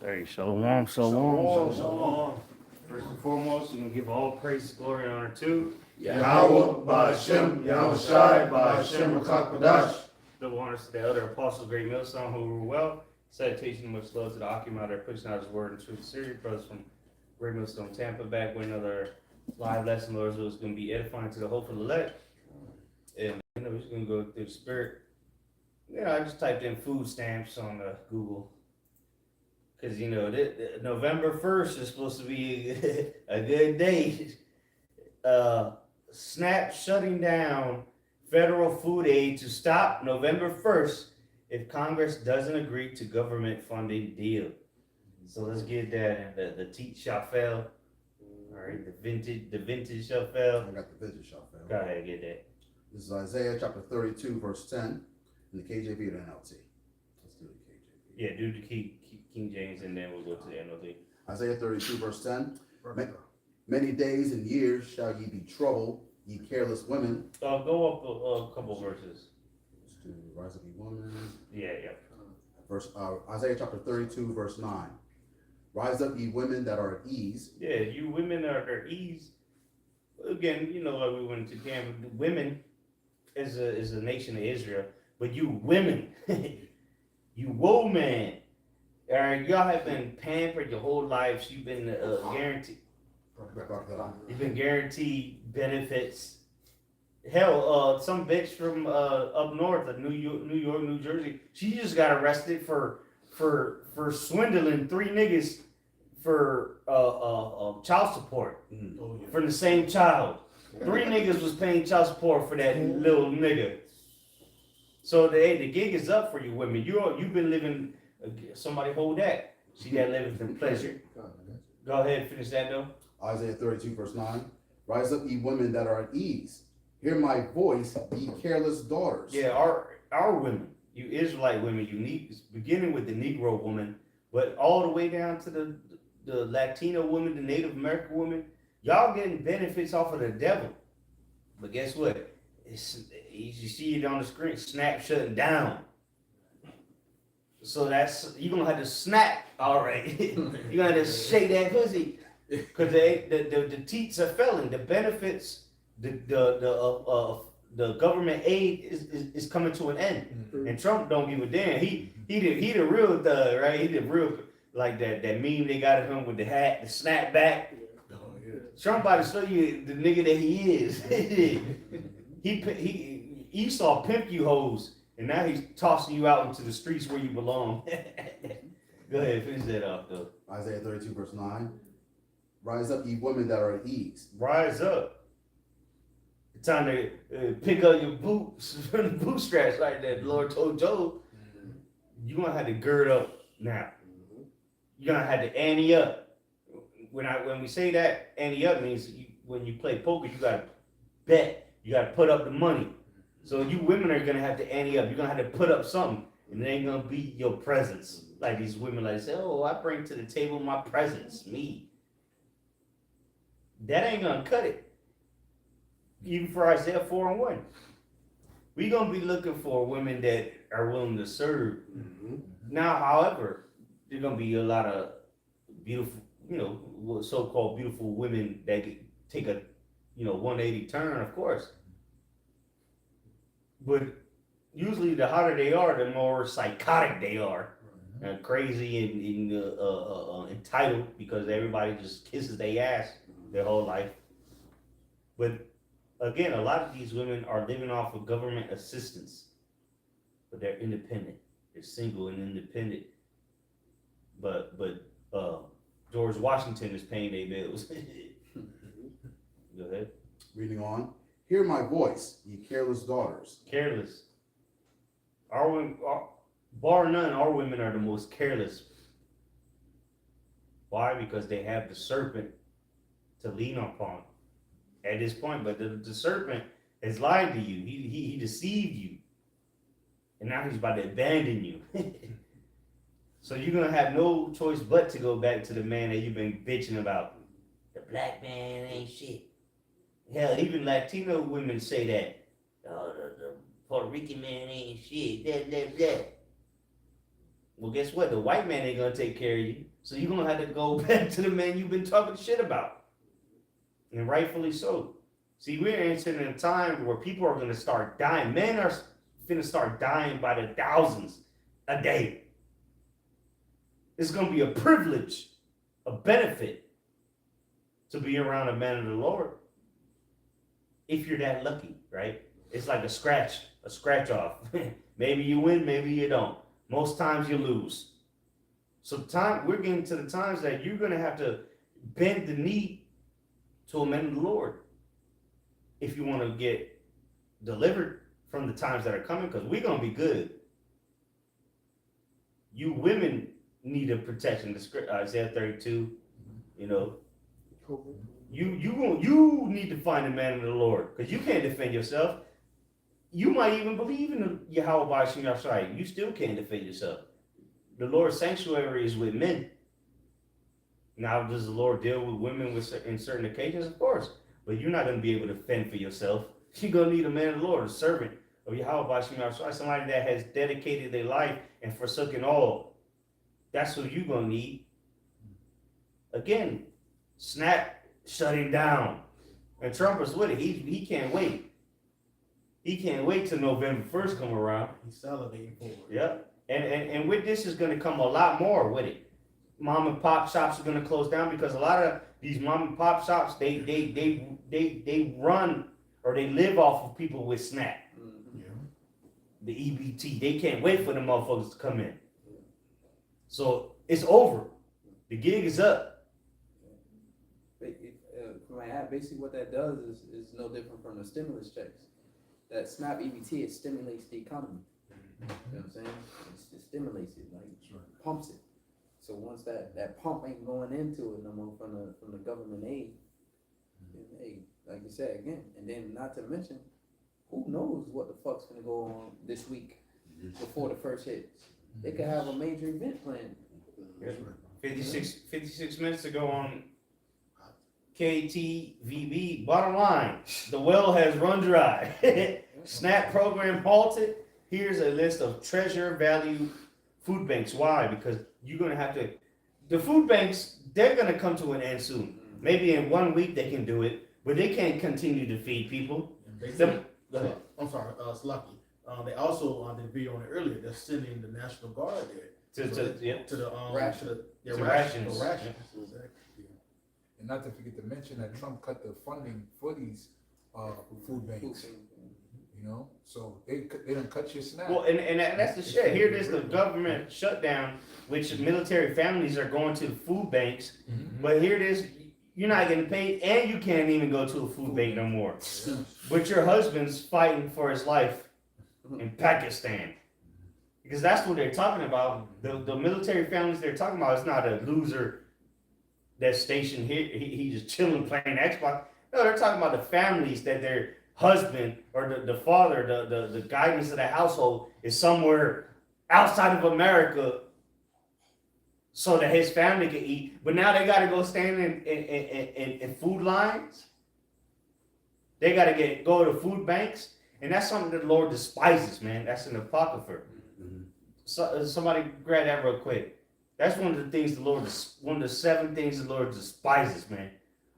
Hey, shalom. Shalom. First and foremost, we're going to give all praise, glory, and honor to Yahweh, Ba'ashem, Yahushai, Ba'ashem, Rakakadash. double honors to the elder apostle, great millstone, who were well. Salutation and much love to the Akim out there pushing out his word and truth series. Brothers from Great Millstone, Tampa, back with another live lesson. Lord, it's going to be edifying to the hope of the elect. And we're just going to go through the spirit. I just typed in food stamps on Google. Because, November 1st is supposed to be a good day. SNAP shutting down federal food aid to stop November 1st if Congress doesn't agree to government funding deal. So let's get that. And the teat shall fail. All right, the vintage shall fail. I got the vintage shall fail. Go ahead, get that. This is Isaiah chapter 32, verse 10, in the KJV and NLT. Let's do the KJV. Yeah, do the King James, and then we'll go to the NLT. Isaiah 32, verse 10. Many days and years shall ye be troubled, ye careless women. Go up a couple verses. Let's do rise up, ye women. Yeah. Isaiah chapter 32, verse 9. Rise up, ye women that are at ease. Yeah, you women are at ease. Again, like we went to camp. Women is a nation of Israel, but you women, you woman, y'all have been pampered your whole lives. You've been guaranteed. You've been guaranteed benefits. Hell, some bitch from up north of New York, New Jersey, she just got arrested for swindling three niggas for child support from the same child. Three niggas was paying child support for that little nigga. So the gig is up for you women. You've been living. Somebody hold that. See that living for pleasure. Go ahead, finish that though. Isaiah 32, verse 9. Rise up, ye women that are at ease. Hear my voice, ye careless daughters. Yeah, our women, you Israelite women, beginning with the Negro woman, but all the way down to the Latino woman, the Native American woman, y'all getting benefits off of the devil. But guess what? You see it on the screen, SNAP shutting down. So you're gonna have to snap, all right. You're gonna have to shake that pussy. Because the teats are failing. The benefits, the government aid is coming to an end. Mm-hmm. And Trump don't give a damn. He the real thug, right? He the real, like that meme they got of him with the hat, the snapback. Oh, yeah. Trump about to show you the nigga that he is. he Esau pimped you hoes, and now he's tossing you out into the streets where you belong. Go ahead, finish that off though. Isaiah 32, verse 9. Rise up, ye women that are at ease. Rise up. It's time to pick up your boots from the bootstraps like that the Lord told Job. Mm-hmm. You're going to have to gird up now. Mm-hmm. You're going to have to ante up. When we say that, ante up means when you play poker, you got to bet. You got to put up the money. So you women are going to have to ante up. You're going to have to put up something. And it ain't going to be your presence. Like these women like say, oh, I bring to the table my presence, me. That ain't gonna cut it. Even for Isaiah 4:1. We're gonna be looking for women that are willing to serve. Mm-hmm. Now, however, there's gonna be a lot of beautiful, so-called beautiful women that take a 180 turn, of course. But usually the hotter they are, the more psychotic they are. Mm-hmm. Crazy and entitled because everybody just kisses their ass their whole life. But again, a lot of these women are living off of government assistance, but they're independent. They're single and independent. But George Washington is paying their bills. Go ahead. Reading on. Hear my voice, ye careless daughters. Careless. Our women, bar none, our women are the most careless. Why? Because they have the serpent to lean upon at this point, but the serpent has lied to you. He deceived you, and now he's about to abandon you. So you're gonna have no choice but to go back to the man that you've been bitching about. The black man ain't shit. Hell, even Latino women say that. Oh, the Puerto Rican man ain't shit. That. Well, guess what? The white man ain't gonna take care of you. So you're gonna have to go back to the man you've been talking shit about. And rightfully so. See, we're entering a time where people are gonna start dying. Men are gonna start dying by the thousands a day. It's gonna be a privilege, a benefit to be around a man of the Lord. If you're that lucky, right? It's like a scratch off. Maybe you win, maybe you don't. Most times you lose. So we're getting to the times that you're gonna have to bend the knee to a man of the Lord if you want to get delivered from the times that are coming, because we're gonna be good. You women need a protection. Isaiah 32, you know. You need to find a man of the Lord, because you can't defend yourself. You might even believe in Yahweh Shem Yahshai. You still can't defend yourself. The Lord's sanctuary is with men. Now, does the Lord deal with women in certain occasions? Of course. But you're not going to be able to fend for yourself. You're going to need a man of the Lord, a servant of Yahweh Shem Yahshai, somebody that has dedicated their life and forsaken all. That's who you're going to need. Again, SNAP shutting down. And Trump is with it. He can't wait. He can't wait till November 1st come around. He's salivating for it. Yep. And with this is going to come a lot more with it. Mom and pop shops are going to close down, because a lot of these mom and pop shops, they run or they live off of people with SNAP. Yeah. The EBT. They can't wait for the motherfuckers to come in. So it's over. The gig is up. Basically what that does is no different from the stimulus checks. That SNAP EBT, it stimulates the economy. You know what I'm saying? It stimulates it, like pumps it. So once that pump ain't going into it no more from the government aid, then, hey, like you said again, and then not to mention, who knows what the fuck's gonna go on this week before the first hits? They could have a major event planned. 56 minutes ago on KTVB. Bottom line, the well has run dry. SNAP program halted. Here's a list of treasure value food banks. Why? Because you're going to have to, the food banks, they're going to come to an end soon. Maybe in 1 week they can do it, but they can't continue to feed people. I'm sorry, it's lucky. They also did a video on it earlier. They're sending the National Guard there to the Ration. rations. Rations. Exactly. And not to forget to mention that Trump cut the funding for these food banks. You know, so they don't cut your SNAP. Well, and that's the shit. Here it is, the government shutdown, which military families are going to the food banks. Mm-hmm. But here it is, you're not getting paid, and you can't even go to a food bank no more. Yeah. But your husband's fighting for his life in Pakistan. Because that's what they're talking about. The military families they're talking about is not a loser that's stationed here. He's just chilling playing Xbox. No, they're talking about the families that their husband or the father, the guidance of the household is somewhere outside of America so that his family can eat. But now they got to go stand in food lines. They got to go to food banks. And that's something that the Lord despises, man. That's an apocrypha. So, somebody grab that real quick. That's one of the things one of the 7 things the Lord despises, man.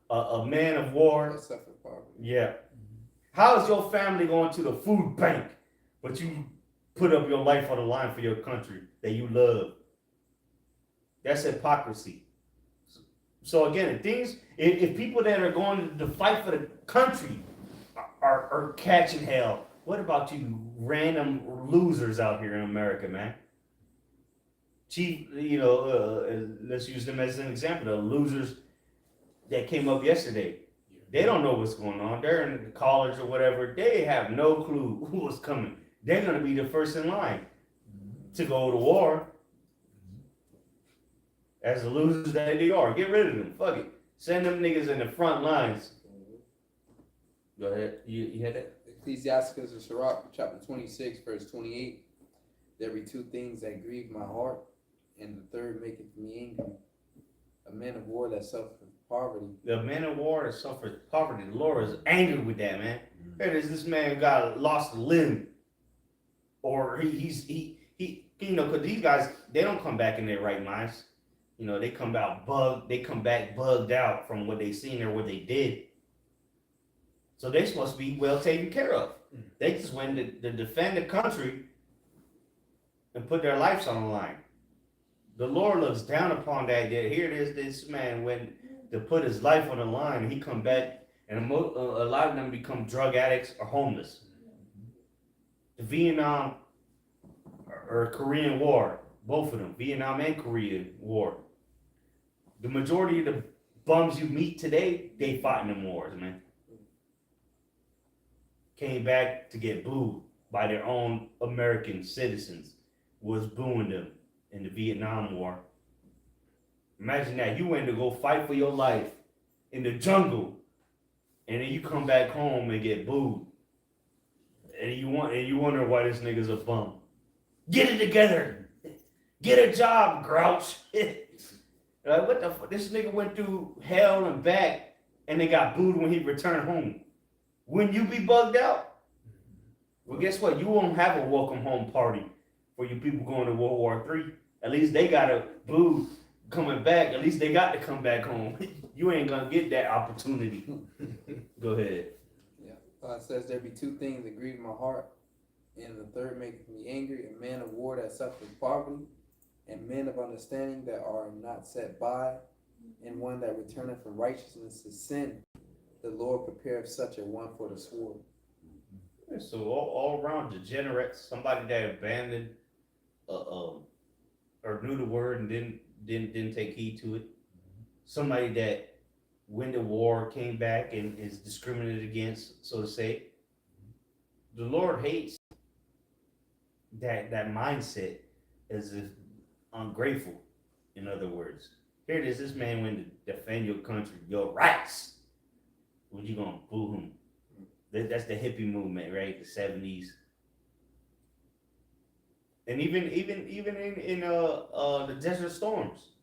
A man of war. Yeah. How is your family going to the food bank, but you put up your life on the line for your country that you love? That's hypocrisy. So again, if people that are going to fight for the country are catching hell, what about you random losers out here in America, man? Chief, let's use them as an example. The losers that came up yesterday, they don't know what's going on. They're in college or whatever. They have no clue what's coming. They're going to be the first in line to go to war. As the losers that they are, get rid of them. Fuck it. Send them niggas in the front lines. Go ahead. You had that? Ecclesiasticus of Sirach, chapter 26, verse 28. There be 2 things that grieve my heart, and the third maketh me angry. A man of war that suffereth poverty. The man of war that suffers poverty. The Lord is angry with that, man. There is this man lost a limb, or he You know, because these guys, they don't come back in their right minds. You know, they come back bugged out from what they seen or what they did. So they supposed to be well taken care of. They just went to defend the country and put their lives on the line. The Lord looks down upon that. Here it is, this man went to put his life on the line, and he come back, and a lot of them become drug addicts or homeless. The Vietnam or Korean War, both of them, Vietnam and Korean War. The majority of the bums you meet today, they fought in them wars, man. Came back to get booed by their own American citizens, was booing them in the Vietnam War. Imagine that, you went to go fight for your life in the jungle, and then you come back home and get booed. And you wonder why this nigga's a bum. Get it together. Get a job, grouch. Like, what the fuck? This nigga went through hell and back, and they got booed when he returned home. Wouldn't you be bugged out? Well, guess what? You won't have a welcome home party for you people going to World War III. At least they got a boo coming back. At least they got to come back home. You ain't gonna get that opportunity. Go ahead. It says there be two things that grieve my heart, and the third maketh me angry: a man of war that suffereth poverty, and men of understanding that are not set by, and one that returneth from righteousness to sin. The Lord prepareth such a one for the sword. So all around degenerates, somebody that abandoned, or knew the word and didn't take heed to it. Somebody that went to war, came back, and is discriminated against, so to say. The Lord hates that mindset as if ungrateful, in other words. Here it is, this man went to defend your country, your rights. What you gonna boo him? That's the hippie movement, right? The 70s. And even in the Desert Storms.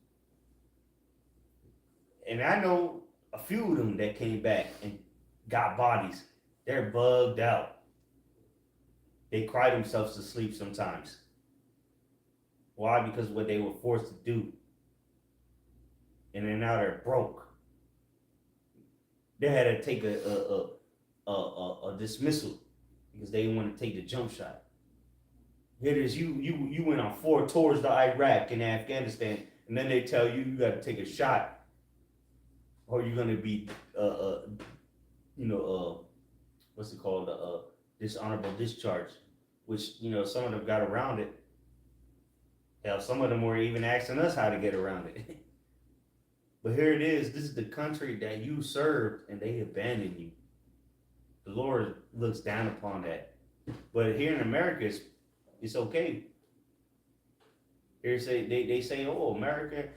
And I know a few of them that came back and got bodies. They're bugged out. They cry themselves to sleep sometimes. Why? Because of what they were forced to do. And then now they're broke. They had to take a dismissal because they didn't want to take the jump shot. Here it is, you went on 4 tours to Iraq and Afghanistan, and then they tell you got to take a shot, or you're gonna be what's it called, dishonorable discharge, which some of them got around it. Hell, some of them were even asking us how to get around it. But here it is, this is the country that you served, and they abandoned you. The Lord looks down upon that. But here in America, it's okay. Here they say, oh, America,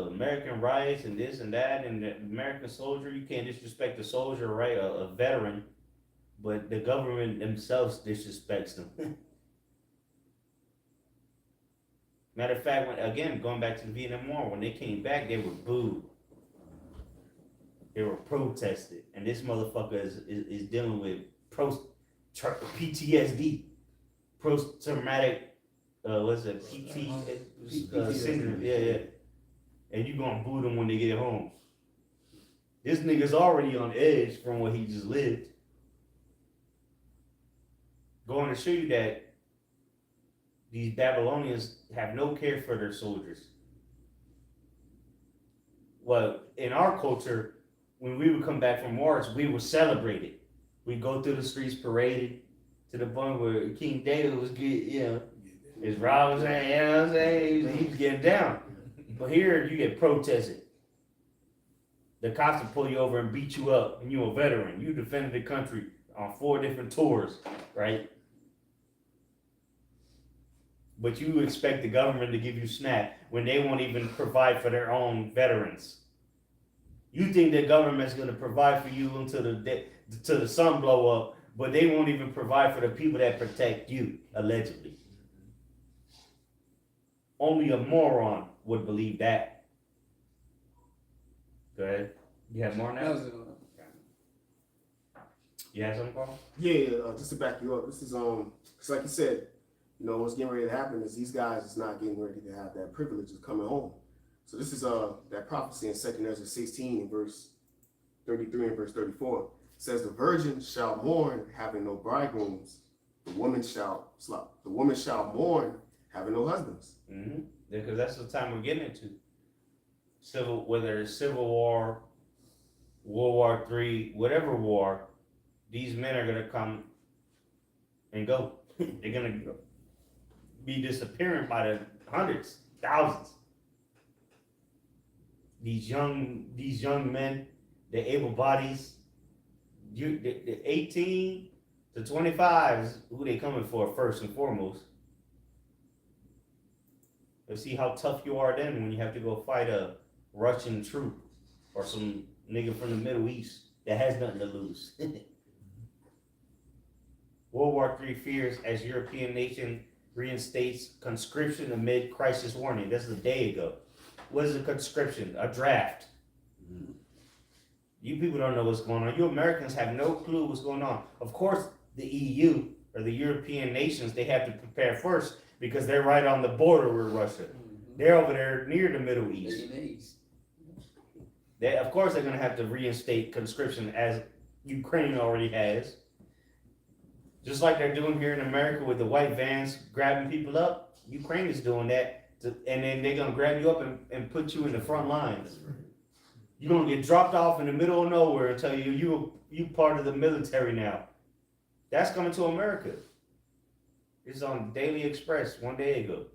American rights and this and that, and the American soldier, you can't disrespect the soldier, right? A veteran, but the government themselves disrespects them. Matter of fact, going back to the Vietnam War, when they came back, they were booed. They were protested, and this motherfucker is dealing with PTSD, post-traumatic, PT syndrome, yeah. And you gonna boo them when they get home. This nigga's already on edge from what he just lived. Going to show you that these Babylonians have no care for their soldiers. Well, in our culture, when we would come back from wars, we were celebrated. We'd go through the streets paraded to the point where King David was getting, his rod was saying, he was getting down. But here you get protested. The cops will pull you over and beat you up, and you're a veteran. You defended the country on 4 different tours, right? But you expect the government to give you snap when they won't even provide for their own veterans. You think the government's going to provide for you until the sun blow up, but they won't even provide for the people that protect you, allegedly. Only a moron would believe that. Go ahead. You have more now? You have something, Paul? Yeah, just to back you up, this is like you said, You know, what's getting ready to happen is these guys is not getting ready to have that privilege of coming home. So this is that prophecy in 2 Ezra 16 in verse 33 and verse 34. It says, the virgin shall mourn, having no bridegrooms. The woman shall mourn, having no husbands. Mm-hmm. Because that's the time we're getting into. Whether it's Civil War, World War III, whatever war, these men are gonna come and go. They're gonna be disappearing by the hundreds, thousands. These young men, the able bodies, the 18 to 25 is who they coming for first and foremost. Let's see how tough you are then when you have to go fight a Russian troop or some nigga from the Middle East that has nothing to lose. World War III fears as European nation reinstates conscription amid crisis warning. This is a day ago. What is a conscription? A draft. You people don't know what's going on. You Americans have no clue what's going on. Of course, the EU or the European nations, they have to prepare first because they're right on the border with Russia. They're over there near the Middle East. Of course, they're going to have to reinstate conscription as Ukraine already has. Just like they're doing here in America with the white vans grabbing people up, Ukraine is doing that. And then they're going to grab you up and put you in the front lines. You're going to get dropped off in the middle of nowhere and tell you part of the military now. That's coming to America. It's on Daily Express 1 day ago.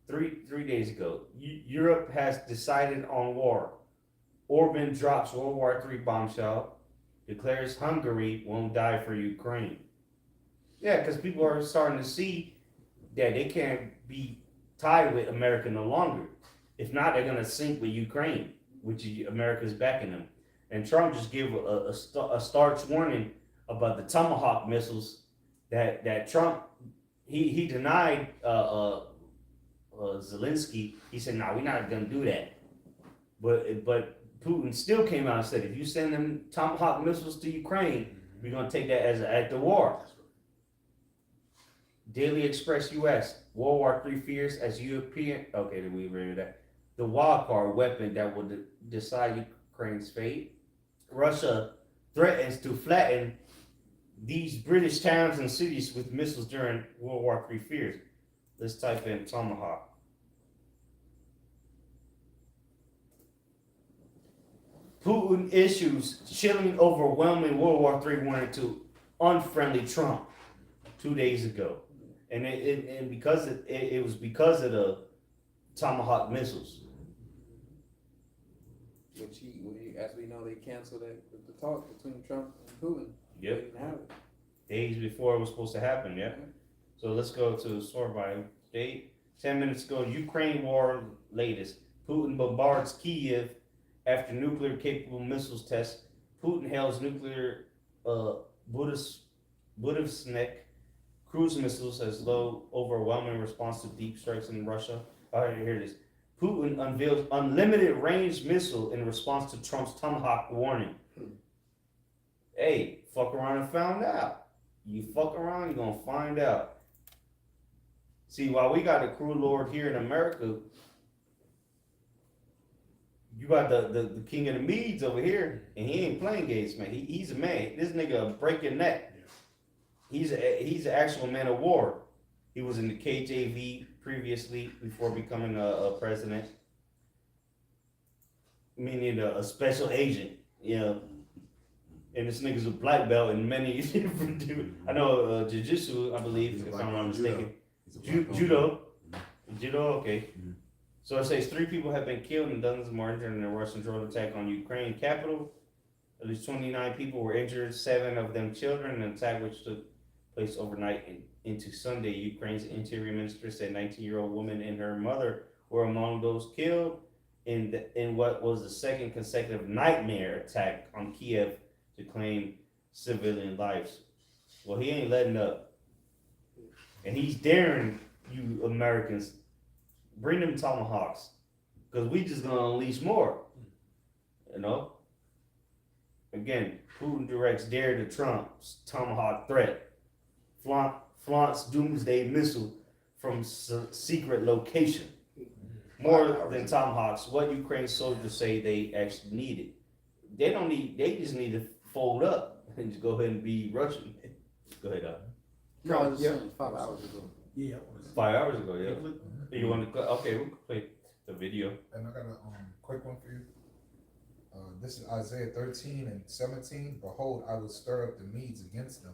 Three days ago. Europe has decided on war. Orban drops World War III bombshell. Declares Hungary won't die for Ukraine. Yeah, because people are starting to see that they can't be tied with America no longer. If not, they're going to sink with Ukraine, which America's backing them. And Trump just gave a starch warning about the Tomahawk missiles that Trump, he denied Zelensky. He said, no, we're not going to do that. But Putin still came out and said, if you send them Tomahawk missiles to Ukraine, we're going to take that as an act of war. Daily Express U.S. World War III fears as European. Okay, we read that. The wild card weapon that will decide Ukraine's fate. Russia threatens to flatten these British towns and cities with missiles during World War III fears. Let's type in Tomahawk. Putin issues chilling, overwhelming World War III warning to unfriendly Trump 2 days ago. And because it was because of the Tomahawk missiles. Which as we know, they canceled the talk between Trump and Putin. Yep. They didn't have it. Days before it was supposed to happen, yeah. So let's go to the story by date. 10 minutes ago, Ukraine war latest. Putin bombards Kiev after nuclear capable missiles test. Putin hails nuclear Budivsnek cruise missiles as low overwhelming response to deep strikes in Russia. All right, here it is. Putin unveils unlimited range missile in response to Trump's Tomahawk warning. Hey, fuck around and found out. You fuck around, you're gonna find out. See, while we got a crew lord here in America, you got the king of the Medes over here, and he ain't playing games, man. He's a man. This nigga break your neck. He's an actual man of war. He was in the KJV previously before becoming a president, meaning a special agent, you know. And this nigga's a black belt in many different. I know jiu-jitsu, I believe, if I'm not mistaken. Judo, okay. Mhm. So it says 3 people have been killed and dozens more injured in a Russian drone attack on Ukraine capital. At least 29 people were injured, 7 of them children. An attack which took place overnight into Sunday. Ukraine's interior minister said 19-year-old woman and her mother were among those killed in what was the second consecutive nightmare attack on Kiev to claim civilian lives. Well, he ain't letting up. And he's daring you Americans, bring them Tomahawks, because we just gonna unleash more, you know? Again, Putin directs dare to Trump's Tomahawk threat. flaunts doomsday missile from secret location. More than Tomahawks, what Ukraine soldiers say they actually needed. They don't need, they just need to fold up and just go ahead and be Russian. Go ahead, No, I was saying 5 hours ago. Yeah. 5 hours ago, yeah. You want to, okay, we can play the video. And I got a quick one for you. This is Isaiah 13:17. Behold, I will stir up the Medes against them,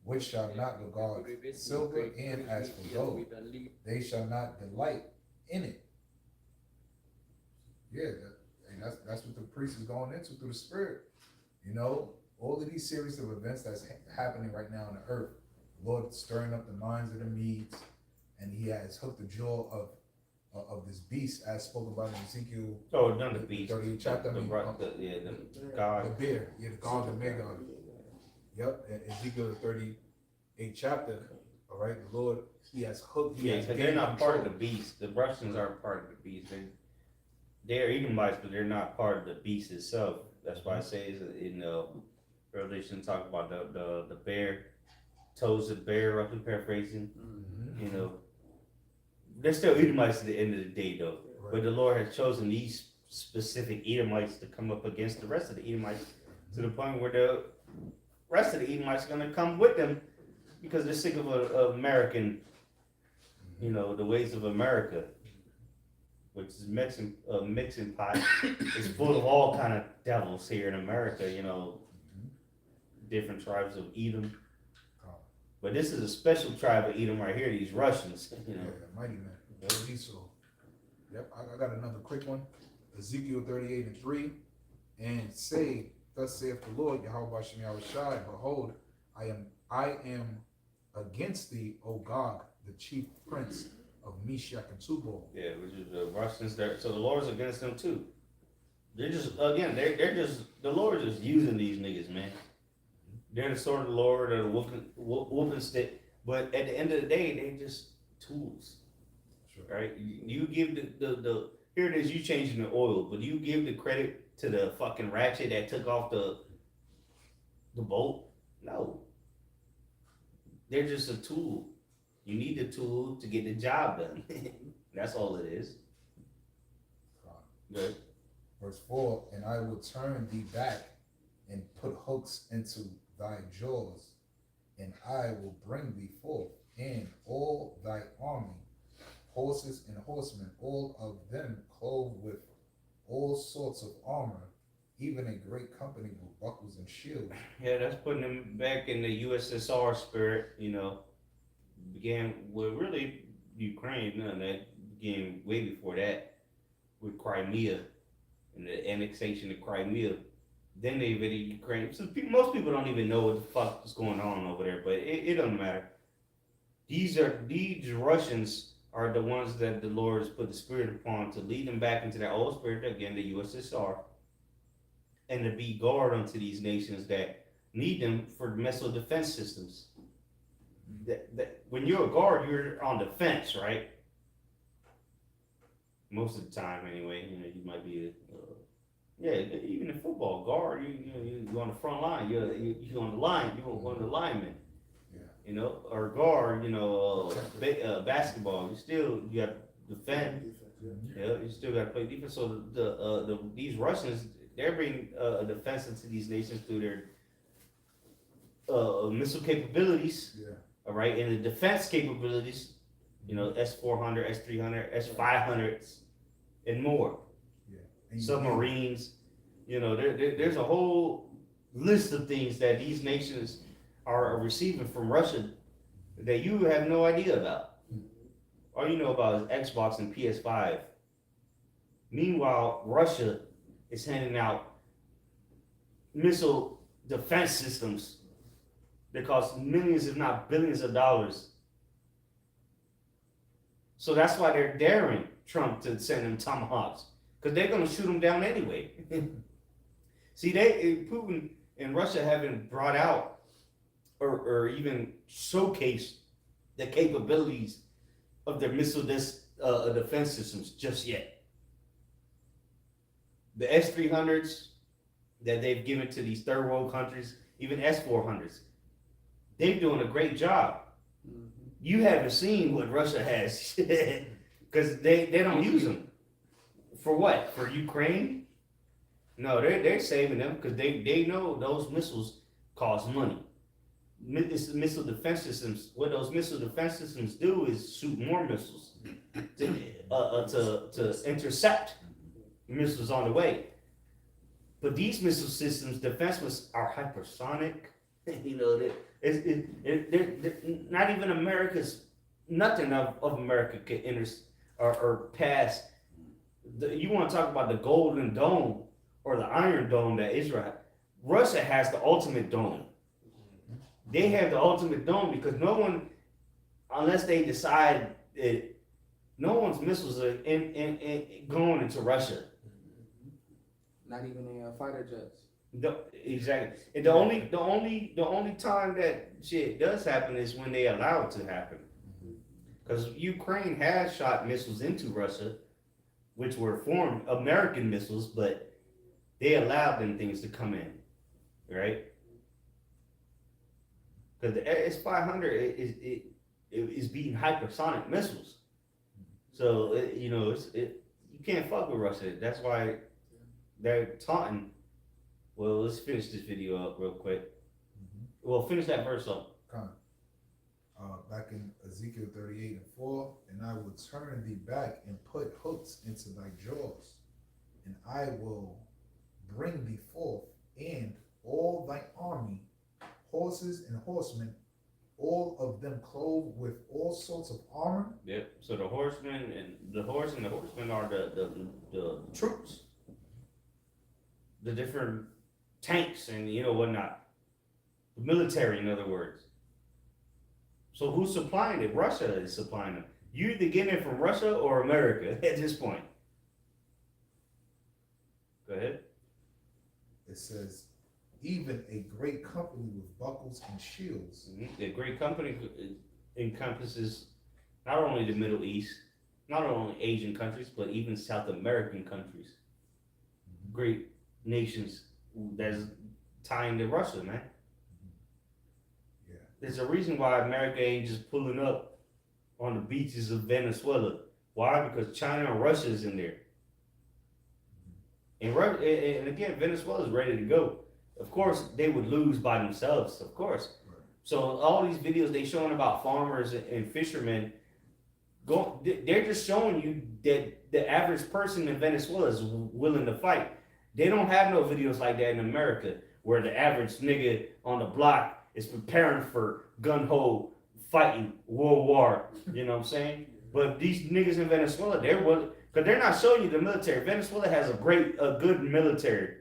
which shall not regard silver, and as for gold, they shall not delight in it. Yeah, and that's what the priest is going into through the Spirit. You know, all of these series of events that's happening right now on the earth, the Lord stirring up the minds of the Medes, and He has hooked the jaw of this beast, as spoken about in Ezekiel. Oh, none of the beast. 38th chapter. The God. The bear, yeah, the God, the Magog. Yep, and Ezekiel the 38th chapter. All right, the Lord, He has hooked. Yeah, because they're not part of the beast. The Russians aren't part of the beast. They're Edomites, but they're not part of the beast itself. That's why I say in Revelation talk about the bear, toes of the bear, roughly paraphrasing. Mm-hmm. You know, they're still Edomites at the end of the day, though. Right. But the Lord has chosen these specific Edomites to come up against the rest of the Edomites, to the point where the rest of the Edomites are going to come with them because they're sick of American, you know, the ways of America, which is mixing pot. It's full of all kind of devils here in America, you know, different tribes of Edom. But this is a special tribe of Edom right here, these Russians, you know. Yeah, mighty man. Esau. Yep, I got another quick one. Ezekiel 38:3. And say, thus saith the Lord, Yahweh Shem Yahushai, behold, I am against thee, O Gog, the chief prince of Meshach and Tubal. Yeah, which is the Russians there. So the Lord's against them too. They're just, again, they're just, the Lord is using these niggas, man. They're the sword of the Lord, or the whooping stick. But at the end of the day, they just tools. Sure. Right? You give the here it is, you changing the oil, but you give the credit to the fucking ratchet that took off the bolt? No. They're just a tool. You need the tool to get the job done. That's all it is. Good. Verse 4, and I will turn thee back and put hooks into thy jaws, and I will bring thee forth, and all thy army, horses and horsemen, all of them clothed with all sorts of armor, even a great company with buckles and shields. Yeah, that's putting them back in the USSR spirit, you know. Began with really Ukraine, none that began way before that with Crimea and the annexation of Crimea. Then they invaded Ukraine. So most people don't even know what the fuck is going on over there, but it doesn't matter. These Russians are the ones that the Lord has put the spirit upon to lead them back into that old spirit, again, the USSR, and to be guard unto these nations that need them for missile defense systems. That when you're a guard, you're on defense, right? Most of the time, anyway. You know, you might be even in football, guard, you're on the front line, you're on the line, you're one of the linemen. Yeah. You know, or guard, you know, basketball, you got to defend. Yeah, you still got to play defense. So these Russians, they're bringing defense into these nations through their missile capabilities. Yeah. All right, and the defense capabilities, you know, S-400, S-300, S-500s, and more. Submarines, you know, there's a whole list of things that these nations are receiving from Russia that you have no idea about. All you know about is Xbox and PS5. Meanwhile, Russia is handing out missile defense systems that cost millions, if not billions of dollars. So that's why they're daring Trump to send them Tomahawks. Because they're going to shoot them down anyway. See, Putin and Russia haven't brought out or even showcased the capabilities of their missile defense systems just yet. The S-300s that they've given to these third world countries, even S-400s, they're doing a great job. You haven't seen what Russia has, because they don't use them. For what? For Ukraine? No, they're saving them because they know those missiles cost money. It's the missile defense systems. What those missile defense systems do is shoot more missiles to intercept missiles on the way. But these missile systems, defense missiles, are hypersonic. You know, they're not even America's. Nothing of America can enter or pass. You want to talk about the Golden Dome or the Iron Dome that Israel has? Russia has the ultimate dome. They have the ultimate dome because no one, unless they decide that no one's missiles are going into Russia. Not even a fighter jets. Exactly. And the only time that shit does happen is when they allow it to happen. Because Ukraine has shot missiles into Russia, which were formed American missiles, but they allowed them things to come in, right? Because the S-500 is beating hypersonic missiles, so you can't fuck with Russia. That's why they're taunting. Well, let's finish this video up real quick. Well, finish that verse up. Back in Ezekiel 38:4, and I will turn thee back and put hooks into thy jaws, and I will bring thee forth, and all thy army, horses and horsemen, all of them clothed with all sorts of armor. Yep. So the horsemen and the horsemen are the troops, the different tanks and whatnot, the military, in other words. So who's supplying it? Russia is supplying them. You either getting it from Russia or America at this point. Go ahead. It says, even a great company with buckles and shields. The great company encompasses not only the Middle East, not only Asian countries, but even South American countries. Great nations that's tying to Russia, man. There's a reason why America ain't just pulling up on the beaches of Venezuela. Why? Because China and Russia is in there. And again, Venezuela is ready to go. Of course, they would lose by themselves, of course. Right. So all these videos they showing about farmers and fishermen, they're just showing you that the average person in Venezuela is willing to fight. They don't have no videos like that in America, where the average nigga on the block is preparing for gun-ho fighting World War, you know what I'm saying? But these niggas in Venezuela, because they're not showing you the military. Venezuela has a good military,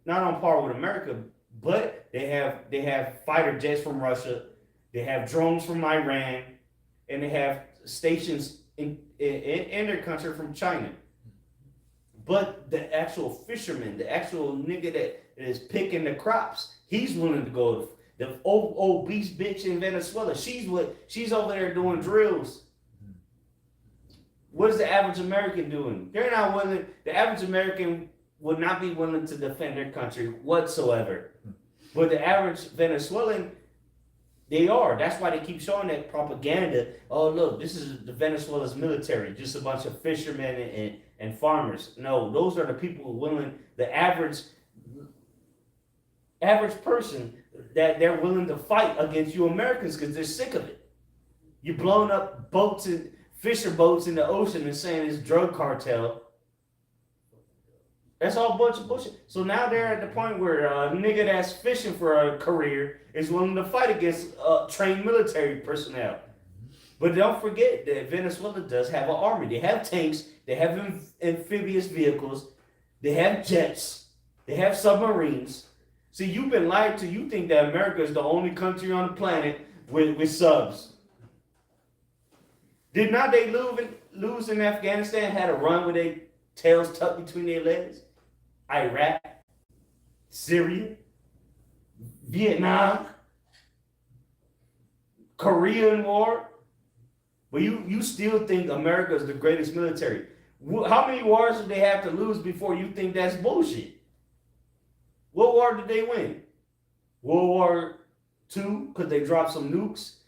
not on par with America, but they have fighter jets from Russia, they have drones from Iran, and they have stations in their country from China. But the actual fisherman, the actual nigga that is picking the crops, he's willing to go. The old obese bitch in Venezuela, she's over there doing drills. What is the average American doing? They're not willing. The average American would not be willing to defend their country whatsoever. But the average Venezuelan, they are. That's why they keep showing that propaganda. Oh, look, this is the Venezuela's military, just a bunch of fishermen and farmers. No, those are the people willing, the average person that they're willing to fight against you Americans because they're sick of it. You're blowing up boats and fisher boats in the ocean and saying it's drug cartel. That's all a bunch of bullshit. So now they're at the point where a nigga that's fishing for a career is willing to fight against trained military personnel. But don't forget that Venezuela does have an army. They have tanks. They have amphibious vehicles. They have jets. They have submarines. See, you've been lied to. You think that America is the only country on the planet with subs. Did not they lose in Afghanistan, had a run with their tails tucked between their legs? Iraq, Syria, Vietnam, Korean War. But you still think America is the greatest military. How many wars did they have to lose before you think that's bullshit? What war did they win? World War II, because they dropped some nukes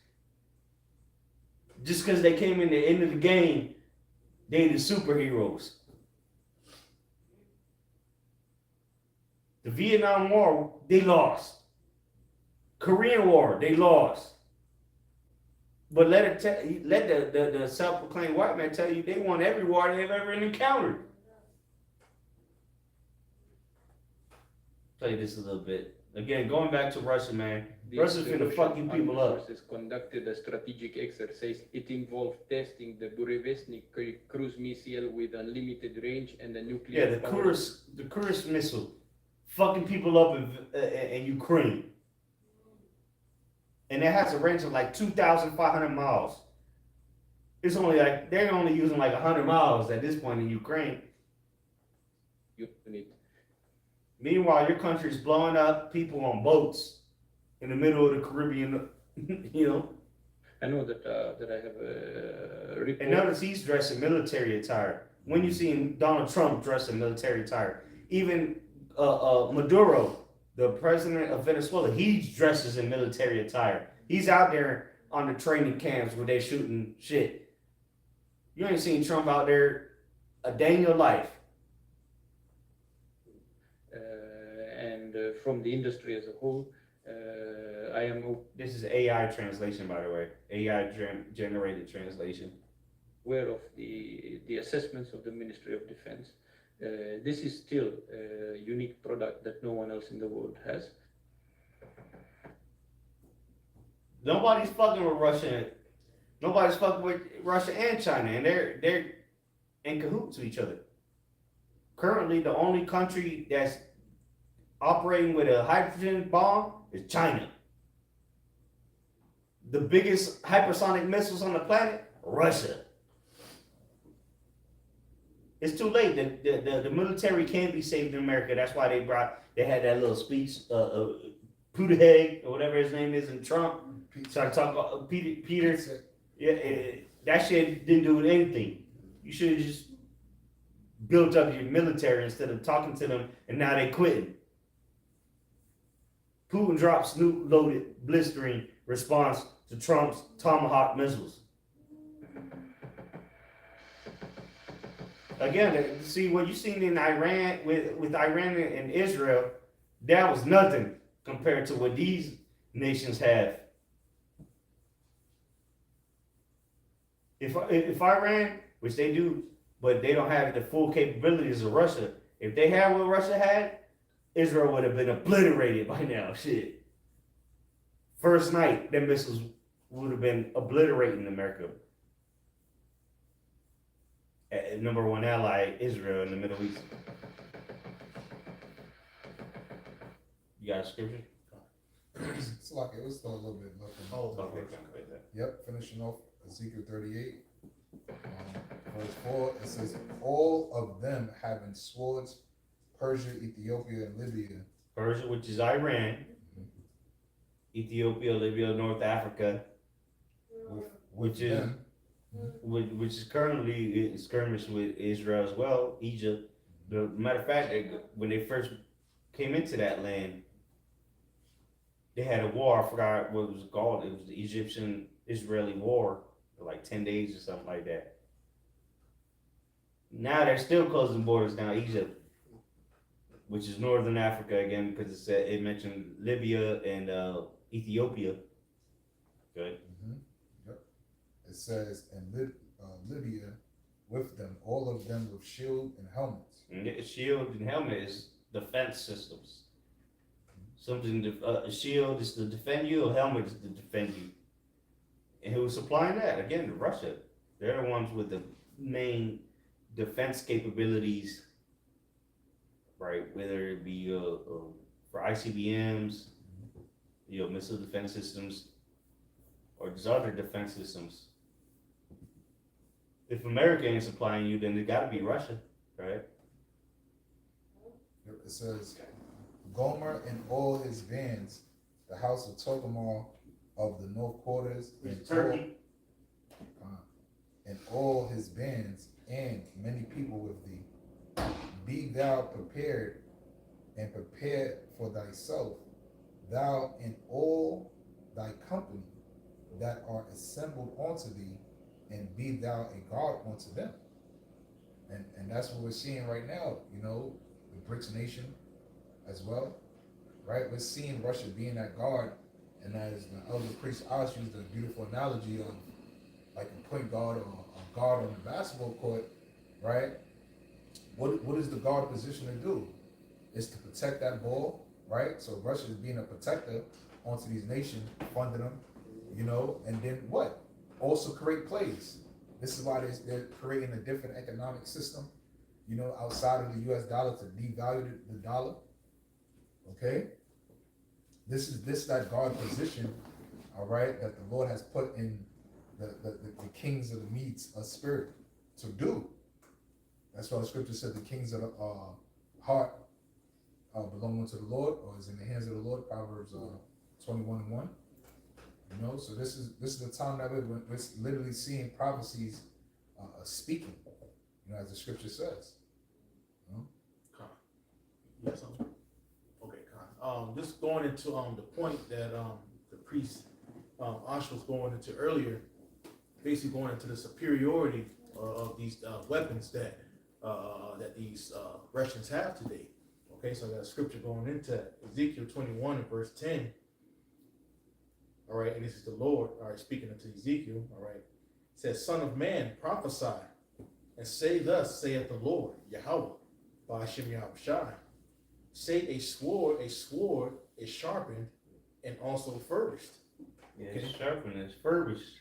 just because they came in the end of the game, they the superheroes. The Vietnam War, they lost. Korean War, they lost. But let the self-proclaimed white man tell you they won every war they've ever encountered. Tell you this a little bit. Again, going back to Russia, man. Russia's finna fuck you people up. Conducted a strategic exercise. It involved testing the Burevestnik cruise missile with unlimited range and a nuclear. Yeah, the Kursk missile, fucking people up in Ukraine, and it has a range of like 2,500 miles. It's only like they're only using like 100 miles at this point in Ukraine. Unit. Meanwhile, your country's blowing up people on boats in the middle of the Caribbean, you know. I know that I have a report. And notice he's dressed in military attire. When you see Donald Trump dressed in military attire, even Maduro, the president of Venezuela, he dresses in military attire. He's out there on the training camps where they're shooting shit. You ain't seen Trump out there a day in your life. From the industry as a whole, I am This is AI translation, by the way. AI generated translation. aware of the assessments of the Ministry of Defense. This is still a unique product that no one else in the world has. Nobody's fucking with Russia. Nobody's fucking with Russia and China, and they're in cahoots with each other. Currently, the only country that's operating with a hydrogen bomb is China. The biggest hypersonic missiles on the planet, Russia. It's too late. The military can't be saved in America. That's why they had that little speech, Putaheg, or whatever his name is, in Trump. Started talking about Peter. Yeah, that shit didn't do anything. You should have just built up your military instead of talking to them, and now they quitting. Putin dropped Snoop-loaded blistering response to Trump's Tomahawk missiles. Again, see what you seen in Iran with Iran and Israel, that was nothing compared to what these nations have. If Iran, which they do, but they don't have the full capabilities of Russia, if they had what Russia had, Israel would have been obliterated by now. Shit. First night, them missiles would have been obliterating America. Number one ally, Israel, in the Middle East. You got a scripture? It's like it was still a little bit left. Okay. Yep, finishing off Ezekiel 38, verse 4. It says, all of them having swords, Persia, Ethiopia, and Libya. Persia, which is Iran. Ethiopia, Libya, North Africa, which is currently in skirmish with Israel as well. Egypt. The matter of fact, when they first came into that land, they had a war. I forgot what it was called. It was the Egyptian-Israeli War for like 10 days or something like that. Now they're still closing borders down Egypt, which is northern Africa again, because it mentioned Libya and Ethiopia. Good. Yep. It says, and Libya with them, all of them with shield and helmets. Shield and helmet is defense systems. Something a shield is to defend you, a helmet is to defend you. And who's supplying that? Again, Russia. They're the ones with the main defense capabilities, right? Whether it be for ICBMs, missile defense systems, or just other defense systems. If America ain't supplying you, then it got to be Russia, right? It says, Gomer and all his bands, the house of Togarmah of the north quarters, and Turkey. And all his bands, and many people with thee. Be thou prepared, and prepared for thyself, thou and all thy company that are assembled unto thee, and be thou a God unto them. And that's what we're seeing right now, you know, the BRICS nation as well, right? We're seeing Russia being that guard, and as the elder priest Oz used a beautiful analogy of like a point guard or a guard on the basketball court, right? What is the guard position to do? Is to protect that ball, right? So Russia is being a protector onto these nations, funding them, you know, and then what? Also create plays. This is why they're creating a different economic system, you know, outside of the US dollar to devalue the dollar. Okay? This is that guard position, all right, that the Lord has put in the kings of the Medes of spirit to do. That's why the scripture said the kings of the heart belong unto the Lord, or is in the hands of the Lord, Proverbs 21:1. You know, so this is the time that we're literally seeing prophecies speaking, you know, as the scripture says. You know? Yes, okay, Con. Just going into the point that the priest Ash was going into earlier, basically going into the superiority of these weapons that these Russians have today. Okay, so I got a scripture going into Ezekiel 21 and verse 10. All right, and this is the Lord, all right, speaking unto Ezekiel, all right. It says, Son of man, prophesy, and say thus, saith the Lord, Yahweh, by Hashem Yahushai. Say a sword is sharpened and also furbished. Yeah, Okay. it's sharpened, it's furbished.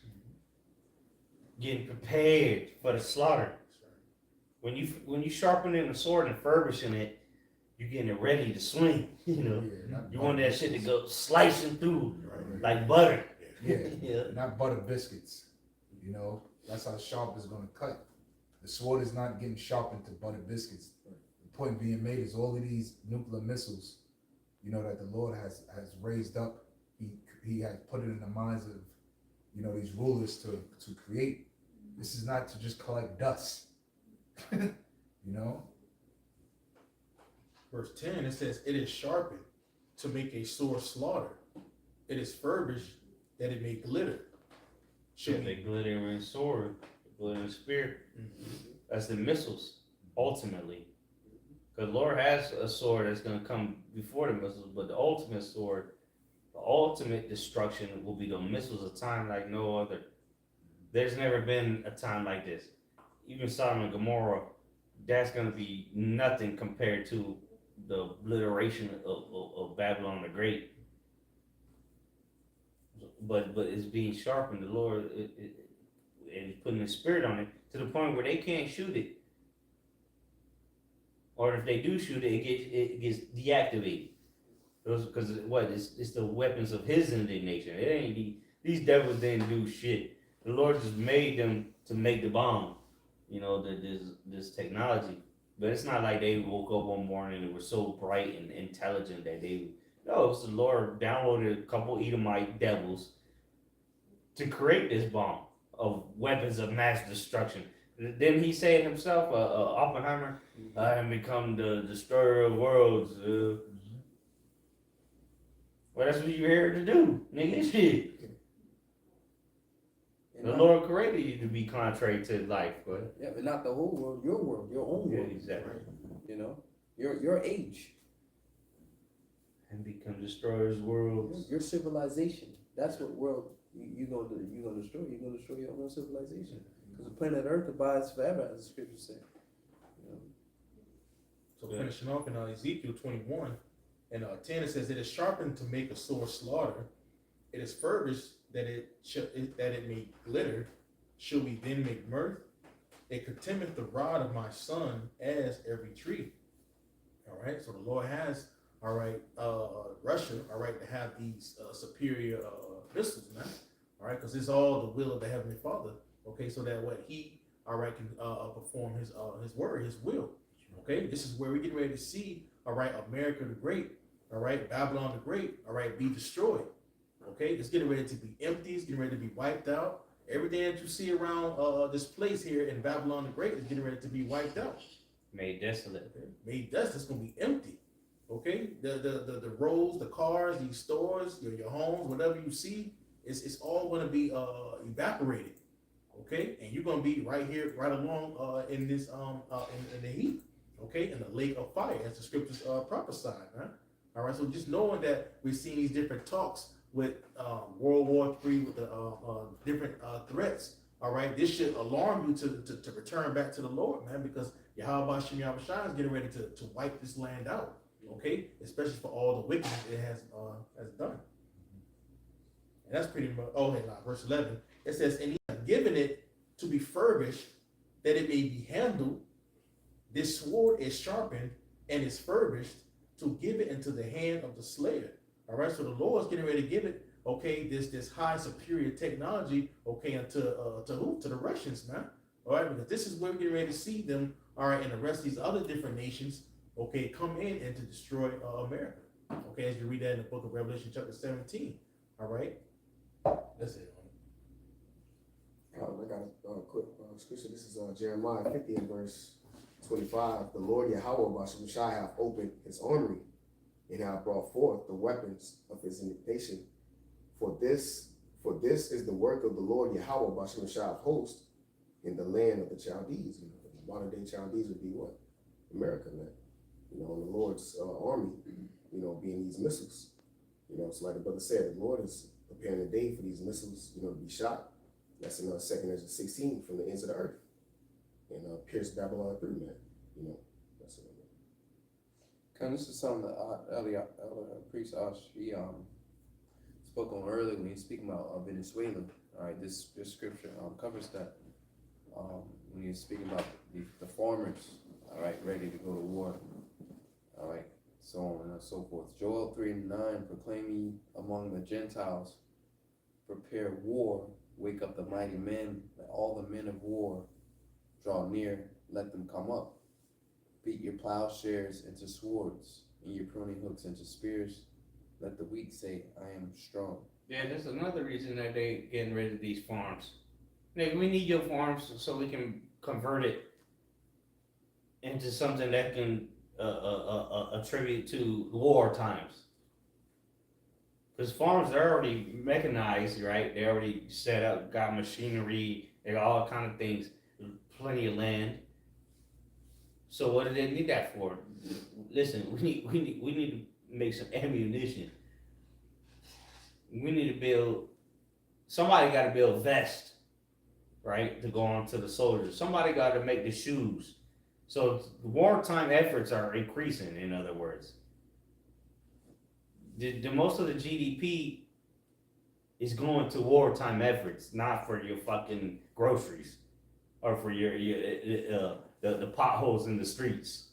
Getting prepared for the slaughter. When you sharpening a sword and furbishing it, you're getting it ready to swing. You know, you want that shit to go slicing through like butter. Yeah, Yeah. not butter biscuits. You know, that's how sharp it's gonna cut. The sword is not getting sharpened to butter biscuits. The point being made is all of these nuclear missiles, you know, that the Lord has raised up. He has put it in the minds of, you know, these rulers to create. This is not to just collect dust. You know. Verse 10, it says, it is sharpened to make a sore slaughter. It is furbished that it may glitter. Yeah, the glittering sword, the glittering spear. That's the missiles, ultimately. Because Lord has a sword that's going to come before the missiles, but the ultimate sword, the ultimate destruction will be the missiles, a time like no other. There's never been a time like this. Even Sodom and Gomorrah, that's going to be nothing compared to the obliteration of Babylon the Great. But it's being sharpened. The Lord is putting the spirit on it to the point where they can't shoot it. Or if they do shoot it, it gets deactivated. Because it's the weapons of His indignation. It ain't these devils didn't do shit. The Lord just made them to make the bomb. You know, this technology. But it's not like they woke up one morning and were so bright and intelligent that they. No, it's the Lord downloaded a couple Edomite devils to create this bomb of weapons of mass destruction. Didn't he say it himself, Oppenheimer? I have become the destroyer of worlds. Well, that's what you're here to do, nigga. Shit. The Lord created you to be contrary to life, but yeah, but not the whole world, your own yeah, world. exactly. You know, your age, And become destroyers of worlds. your civilization. That's what world you're gonna do. You're gonna destroy. You're gonna destroy your own civilization. Because the planet Earth abides forever, as the scripture said. You know? So finishing off in Ezekiel 21 and 10, it says, it is sharpened to make a sore slaughter. It is furbished that it may glitter. Shall we then make mirth? It contemneth the rod of my son as every tree. All right, so the Lord has, all right, Russia, all right, to have these superior missiles, man. All right, because it's all the will of the Heavenly Father. Okay, so that what He, all right, can perform His word, His will. Okay, this is where we get ready to see, all right, America the Great, all right, Babylon the Great, all right, be destroyed. Okay, it's getting ready to be empty. It's getting ready to be wiped out. Everything that you see around this place here in Babylon the Great is getting ready to be wiped out. Made desolate. Okay? Made dust. It's going to be empty. Okay, the roads, the cars, these stores, your homes, whatever you see, it's all going to be evaporated. Okay, and you're gonna be right here, right along in this in the heat, okay, in the lake of fire, as the scriptures prophesied, right? All right, so just knowing that we're seeing these different talks with World War III, with the different threats. All right, this should alarm you to return back to the Lord, man, because Yahweh Shem Yahushua is getting ready to wipe this land out, okay, especially for all the wickedness it has done. And that's pretty much. Oh, hey, now verse 11. It says, "And he hath given it to be furbished, that it may be handled. This sword is sharpened and is furbished to give it into the hand of the slayer." All right, so the Lord is getting ready to give it, okay, this high superior technology, okay, to who? To the Russians, man. All right, because this is where we're getting ready to see them, all right, and the rest of these other different nations, okay, come in and to destroy America. Okay, as you read that in the book of Revelation, chapter 17. All right, that's it. I got a quick scripture. This is Jeremiah 50 and verse 25. The Lord Yahweh Bashem Shai hath opened his armory and hath brought forth the weapons of his indignation. For this is the work of the Lord Yahweh Bashem Shai of hosts in the land of the Chaldees. You know, the modern day Chaldees would be what? America, man. You know, and the Lord's army, you know, being these missiles. You know, so like the brother said, the Lord is preparing a day for these missiles, you know, to be shot. That's in 2 Ezra 16, from the ends of the earth. And pierce Babylon through, man. You know, that's what I mean. And this is something that Elder Priest Ash, he spoke on earlier when he was speaking about Venezuela. All right, this scripture covers that. When he was speaking about the farmers, all right, ready to go to war. All right, so on and so forth. Joel 3:9, proclaim ye among the Gentiles, prepare war, wake up the mighty men, let all the men of war draw near, let them come up. Beat your plowshares into swords, and your pruning hooks into spears. Let the weak say, I am strong. Yeah, that's another reason that they getting rid of these farms. Like, we need your farms so we can convert it into something that can attribute to war times. Because farms are already mechanized, right? They already set up, got machinery, they got all kind of things, plenty of land. So what do they need that for? Listen, we need to make some ammunition. We need to build. Somebody got to build vests, right, to go on to the soldiers. Somebody got to make the shoes. So the wartime efforts are increasing. In other words, the most of the GDP is going to wartime efforts, not for your fucking groceries or for your the potholes in the streets.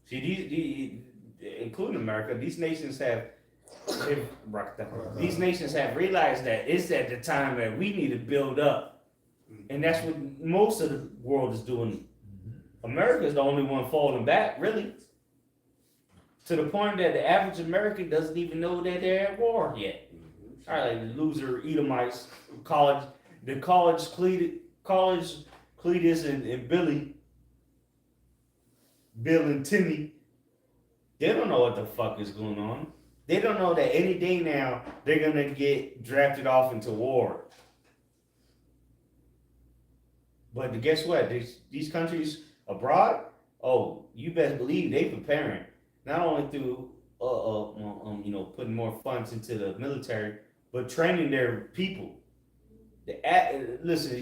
See, including America, these nations have realized that it's at the time that we need to build up, and that's what most of the world is doing. America is the only one falling back, really, to the point that the average American doesn't even know that they're at war yet. All right, the loser Edomites, Cletus and Bill and Timmy, they don't know what the fuck is going on. They don't know that any day now they're gonna get drafted off into war. But guess what? These countries abroad, oh, you best believe they preparing. Not only through putting more funds into the military, but training their people. Listen,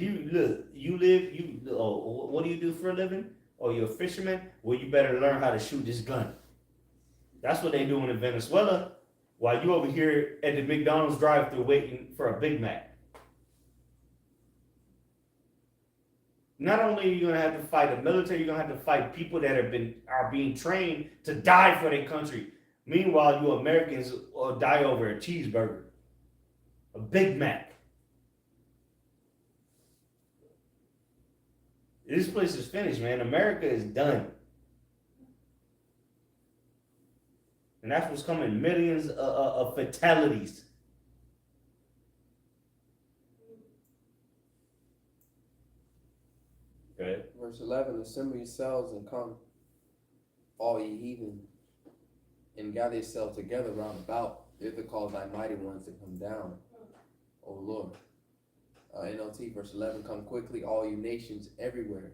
what do you do for a living? Oh, you're a fisherman? Well, you better learn how to shoot this gun. That's what they doing in Venezuela, while you over here at the McDonald's drive-thru waiting for a Big Mac. Not only are you gonna have to fight the military, you're gonna have to fight people that are being trained to die for their country. Meanwhile, you Americans will die over a cheeseburger, a Big Mac. This place is finished, man. America is done. And that's what's coming, millions of fatalities. Okay. Verse 11, assemble yourselves and come, all ye heathen, and gather yourselves together round about. Thither call thy mighty ones to come down, O Lord. NLT verse 11, come quickly, all you nations everywhere,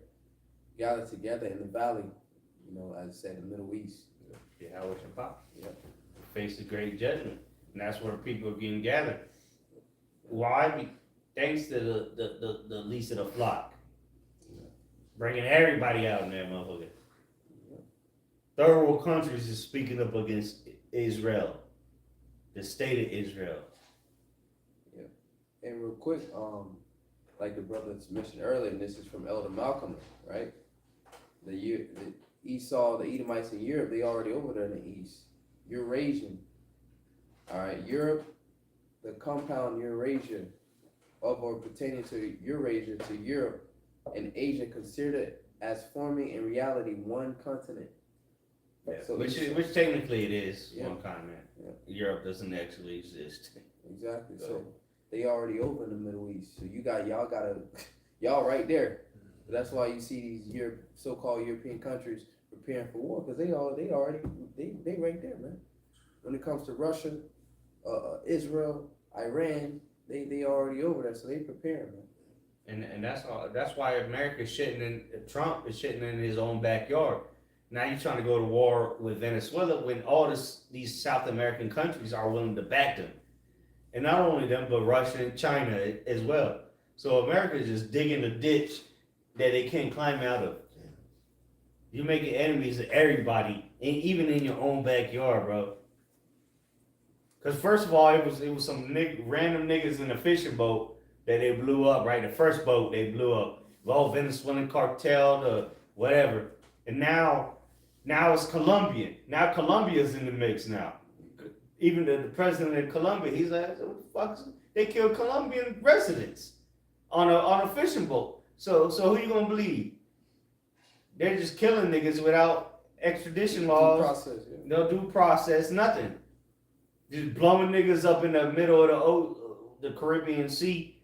gather together in the valley, you know, as I said, the Middle East. Yahweh Shabbat. Yep. Face the great judgment. And that's where people are getting gathered. Why? Thanks to the least of the flock. Bringing everybody out in there, motherfucker. Third world countries is speaking up against Israel. The state of Israel. And real quick, like the brothers mentioned earlier, and this is from Elder Malcolm, right? The Esau, the Edomites in Europe, they already over there in the east. Eurasian, all right, Europe, the compound Eurasia, of or pertaining to Eurasia, to Europe and Asia, considered as forming in reality one continent. Yeah. So Which technically it is Yeah. one continent. Yeah. Europe doesn't actually exist. Exactly. Go So ahead. they already over in the Middle East. So y'all right there. That's why you see these so-called European countries preparing for war, because they right there, man. When it comes to Russia, Israel, Iran, they already over there, so they preparing, man. And that's why America's Trump is shitting in his own backyard. Now you're trying to go to war with Venezuela when all these South American countries are willing to back them. And not only them, but Russia and China as well. So America is just digging a ditch that they can't climb out of. You're making enemies of everybody, and even in your own backyard, bro. Because first of all, it was some random niggas in a fishing boat that they blew up, right? The first boat they blew up. All Venezuelan cartel, the whatever. And now it's Colombian. Now Colombia's in the mix now. Even the president of Colombia, he's like, what the fuck? They killed Colombian residents on a fishing boat. So who you gonna believe? They're just killing niggas without extradition laws. Due process, yeah. No due process, nothing. Just blowing niggas up in the middle of the Caribbean Sea.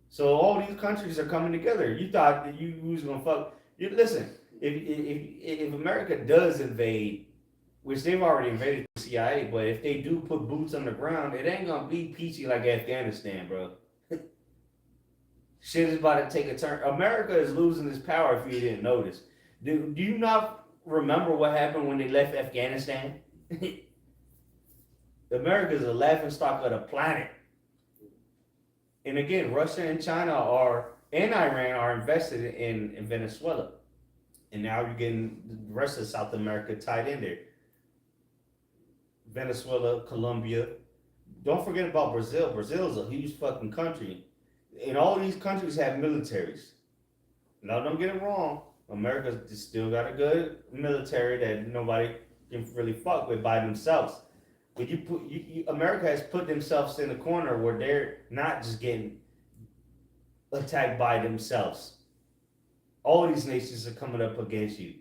So all these countries are coming together. You thought that you was gonna fuck. Listen, if America does invade, which they've already invaded the CIA, but if they do put boots on the ground, it ain't gonna be peachy like Afghanistan, bro. Shit is about to take a turn. America is losing its power if you didn't notice. Do you not remember what happened when they left Afghanistan? America is a laughingstock of the planet. And again, Russia and China and Iran are invested in Venezuela. And now you're getting the rest of South America tied in there. Venezuela, Colombia. Don't forget about Brazil. Brazil is a huge fucking country. And all these countries have militaries. Now, don't get it wrong. America's still got a good military that nobody can really fuck with by themselves. But America has put themselves in a corner where they're not just getting attacked by themselves. All these nations are coming up against you.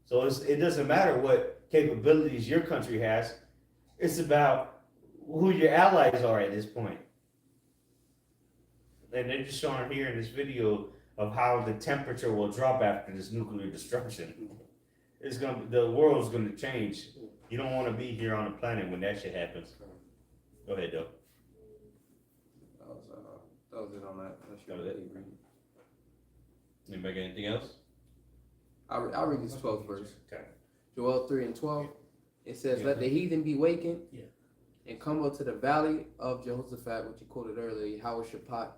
So it doesn't matter what capabilities your country has. It's about who your allies are at this point. And they're just showing here in this video of how the temperature will drop after this nuclear destruction. The world's gonna change. You don't want to be here on the planet when that shit happens. Go ahead, though. That was it on that. That was it. Anybody got anything else? I'll read this 12th verse. Okay. Joel 3:12. It says, "Let the heathen be wakened, Yeah. and come up to the valley of Jehoshaphat," which you quoted earlier, Yahweh Shaphat.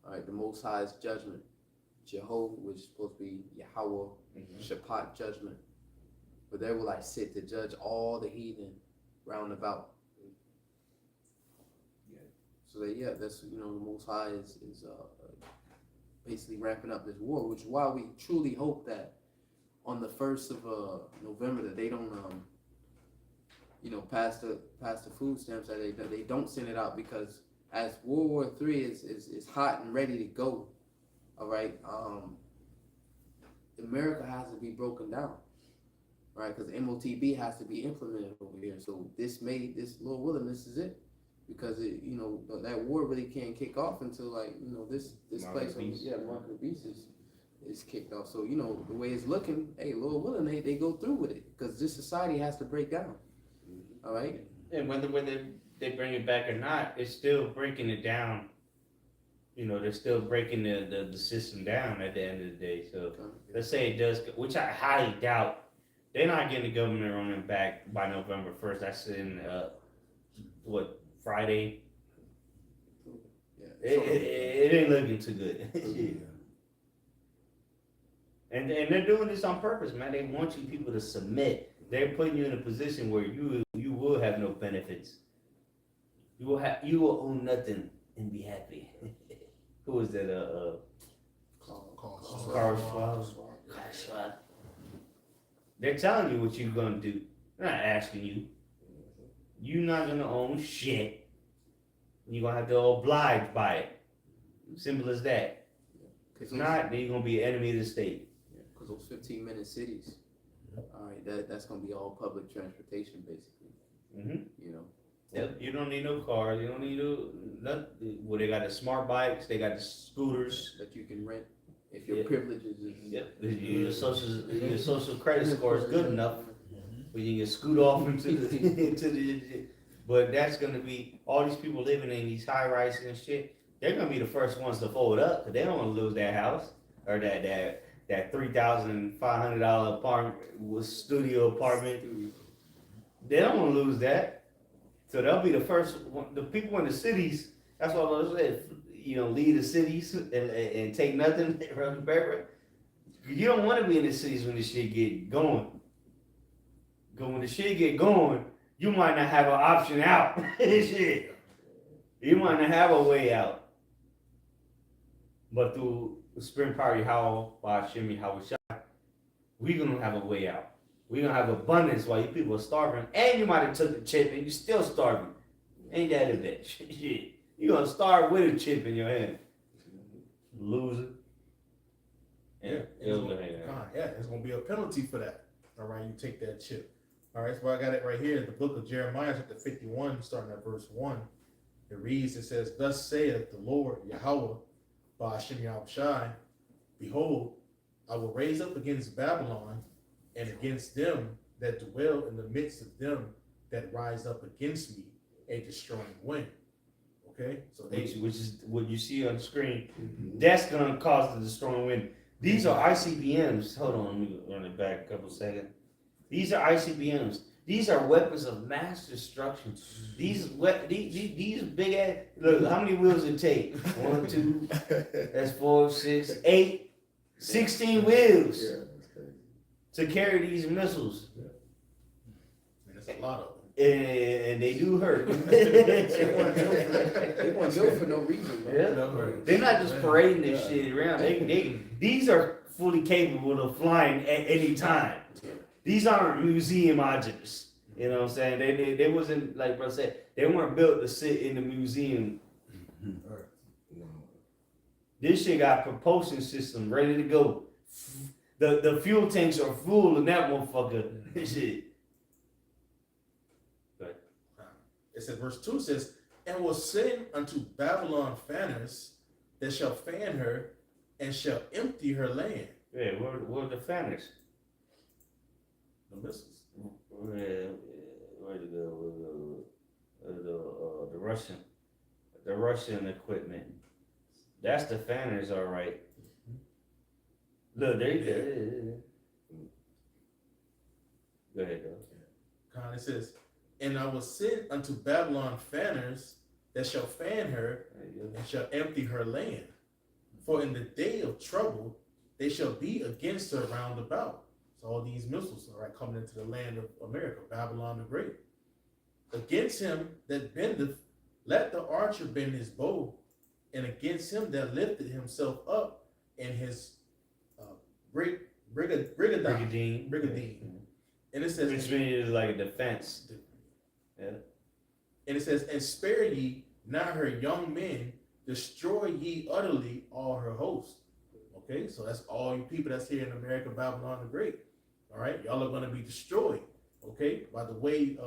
All right, the Most High's judgment. Jehovah, which is supposed to be Yahweh, Shaphat, judgment. But there will I sit to judge all the heathen round about. Yeah. So that's the Most High is basically wrapping up this war, which is why we truly hope that on the 1st of November that they don't pass the food stamps, that they don't send it out, because as World War III is hot and ready to go, all right, America has to be broken down, right? Because MOTB has to be implemented over here. So this Lord willing, this is it, because that war really can't kick off until this place, Mark of the Beast is kicked off. So the way it's looking, hey, Lord willing, they go through with it, because this society has to break down. All right. And whether they bring it back or not, it's still breaking it down you know, they're still breaking the system down at the end of the day. So let's say it does, which I highly doubt. They're not getting the government running back by November 1st. That's in what, Friday? Yeah. It ain't looking too good. And they're doing this on purpose, man. They want you people to submit. They're putting you in a position where you will have no benefits. You will own nothing and be happy. Who was that? Carl Schwab. They're telling you what you're gonna do. They're not asking you. You're not gonna own shit. You're gonna have to oblige by it. Simple as that. If not, then you're gonna be an enemy of the state. Because those 15-minute cities, all right, that's gonna be all public transportation basically. Mm-hmm. You know. Yep. You don't need no cars. You don't need nothing. Well, they got the smart bikes. They got the scooters That you can rent if your privileges is. Yep. Your social credit score is good enough, where you can scoot off into the. But that's gonna be all these people living in these high rises and shit. They're gonna be the first ones to fold up because they don't want to lose their house or that $3,500 apartment with studio apartment. They don't want to lose that. So they'll be the first. The people in the cities. That's what I said. You know, leave the cities and take nothing from the paper. You don't want to be in the cities when the shit get going. Because when the shit get going, you might not have an option out. Shit. You might not have a way out. But through the Spring Party Hall by Shimmy Hawashai, we're gonna have a way out. We're gonna have abundance while you people are starving. And you might have took the chip and you're still starving. Ain't that a bitch? Shit. You're gonna starve with a chip in your hand. Loser. Yeah, it's gonna be a penalty for that. All right, you take that chip. All right, so I got it right here in the book of Jeremiah, chapter 51, starting at verse 1. It reads, it says, "Thus saith the Lord Yahweh, by Hashem Yahushai, behold, I will raise up against Babylon and against them that dwell in the midst of them that rise up against me, a destroying wind." Okay, so Which is what you see on the screen. That's gonna cause the destroying wind. These are ICBMs. Hold on, let me run it back a couple seconds. These are ICBMs. These are weapons of mass destruction. These big ass. Look, how many wheels it take? 1, 2. That's 4, 6, 8, 16 wheels to carry these missiles. that's a lot of them. And they do hurt. They weren't built for no reason, man. Yeah. They're not just parading this shit around. These are fully capable of flying at any time. These aren't museum objects. You know what I'm saying? They wasn't, like bro said, they weren't built to sit in the museum. This shit got propulsion system ready to go. The fuel tanks are full in that motherfucker. Shit. It says, verse 2 says, "And will send unto Babylon fanners that shall fan her and shall empty her land." Yeah, where the fanners? The missiles. Where to go? The Russian equipment. That's the fanners, all right. Look, there you go. Go ahead, though. It says, "And I will send unto Babylon fanners that shall fan her and shall empty her land. For in the day of trouble they shall be against her round about." So all these missiles, all right, coming into the land of America, Babylon the Great. "Against him that bendeth, let the archer bend his bow, and against him that lifted himself up in his brigadine." And it says, which means like a defense. Yeah. And it says, "And spare ye not her young men, destroy ye utterly all her host." Okay, so that's all you people that's here in America, Babylon the Great. All right, y'all are going to be destroyed. Okay, by the way,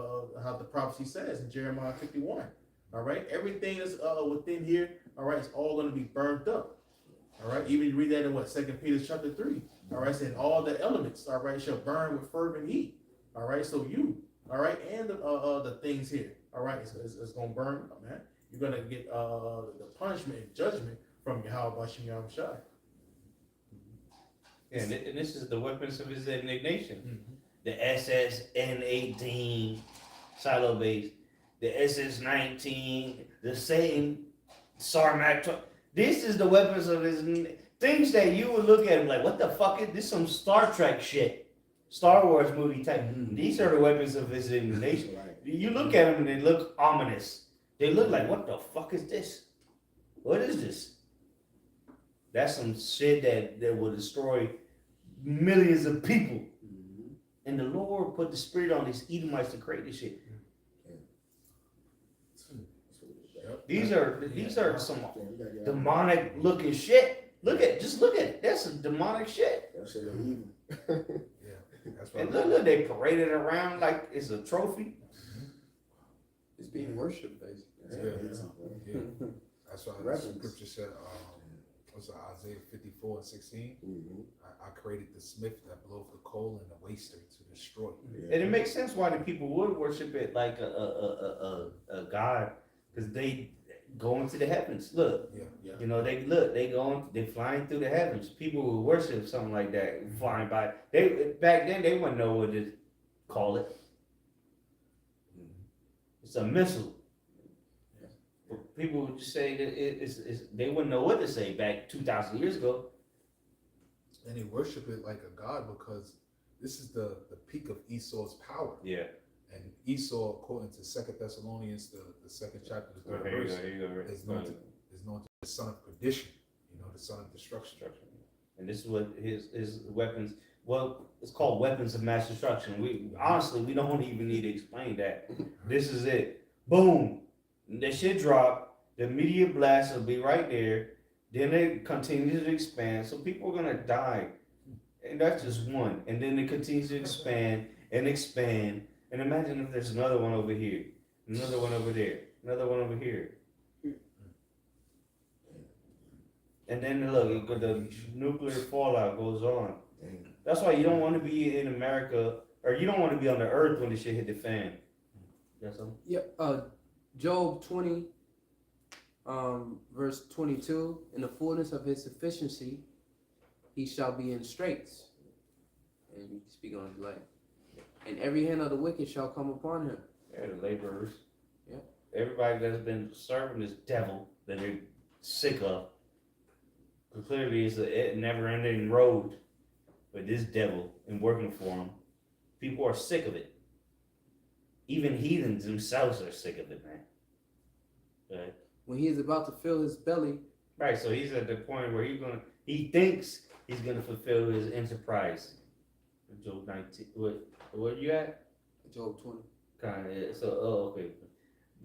how the prophecy says in Jeremiah 51. All right, everything that's within here, all right, it's all going to be burnt up. All right, even you read that in 2 Peter chapter 3. All right, saying all the elements, all right, shall burn with fervent heat. All right, so you, all right, and the things here, all right, it's going to burn up, man. You're going to get the punishment and judgment from Yahweh Hashem Yahweh Shai. And this is the weapons of his indignation. Mm-hmm. The SS-N-18 silo base, the SS-19, the Satan Sarmac. This is the weapons of his things that you would look at and be like, what the fuck is this? Some Star Trek shit, Star Wars movie type. These are the weapons of his indignation. You look at them and they look ominous. They look like, what the fuck is this? What is this? That's some shit that will destroy millions of people. And the Lord put the spirit on these Edomites to create this shit. These are some demonic looking shit. Look at it. That's some demonic shit. That shit ain't evil. That's why. And look, they parade it around like it's a trophy. It's being worshipped, basically. Yeah. That's why the Reverence. scripture said, what's it, Isaiah 54:16? I created the smith that bloweth the coal and the waster to destroy. And it makes sense why the people would worship it like a god, because they go into the heavens. Look, Yeah. you know, they flying through the heavens. People would worship something like that flying by. Back then they wouldn't know what to call it. It's a missile. People would just say that they wouldn't know what to say back 2,000 years ago. And they worship it like a god because this is the peak of Esau's power. Yeah. And Esau, according to 2 Thessalonians, the second chapter, the third verse, is known to be the son of perdition, the son of destruction. And this is what his weapons. Well, it's called weapons of mass destruction. We don't even need to explain that. This is it. Boom. That shit drop. The immediate blast will be right there. Then it continues to expand. So people are gonna die. And that's just one. And then it continues to expand and expand. And imagine if there's another one over here, another one over there, another one over here. And then look, the nuclear fallout goes on. That's why you don't want to be in America, or you don't want to be on the earth when the shit hit the fan. That's something? Yep. Job 20, verse 22. In the fullness of his sufficiency, he shall be in straits. And you speak on his life. And every hand of the wicked shall come upon him. Yeah, the laborers. Yeah. Everybody that's been serving this devil that they're sick of. But clearly it's a never-ending road with this devil and working for him. People are sick of it. Even heathens themselves are sick of it, man. Right? When he is about to fill his belly. Right, so he's at the point where he thinks he's gonna fulfill his enterprise. Job 19. What you at? Job 20. Kind of. So, okay.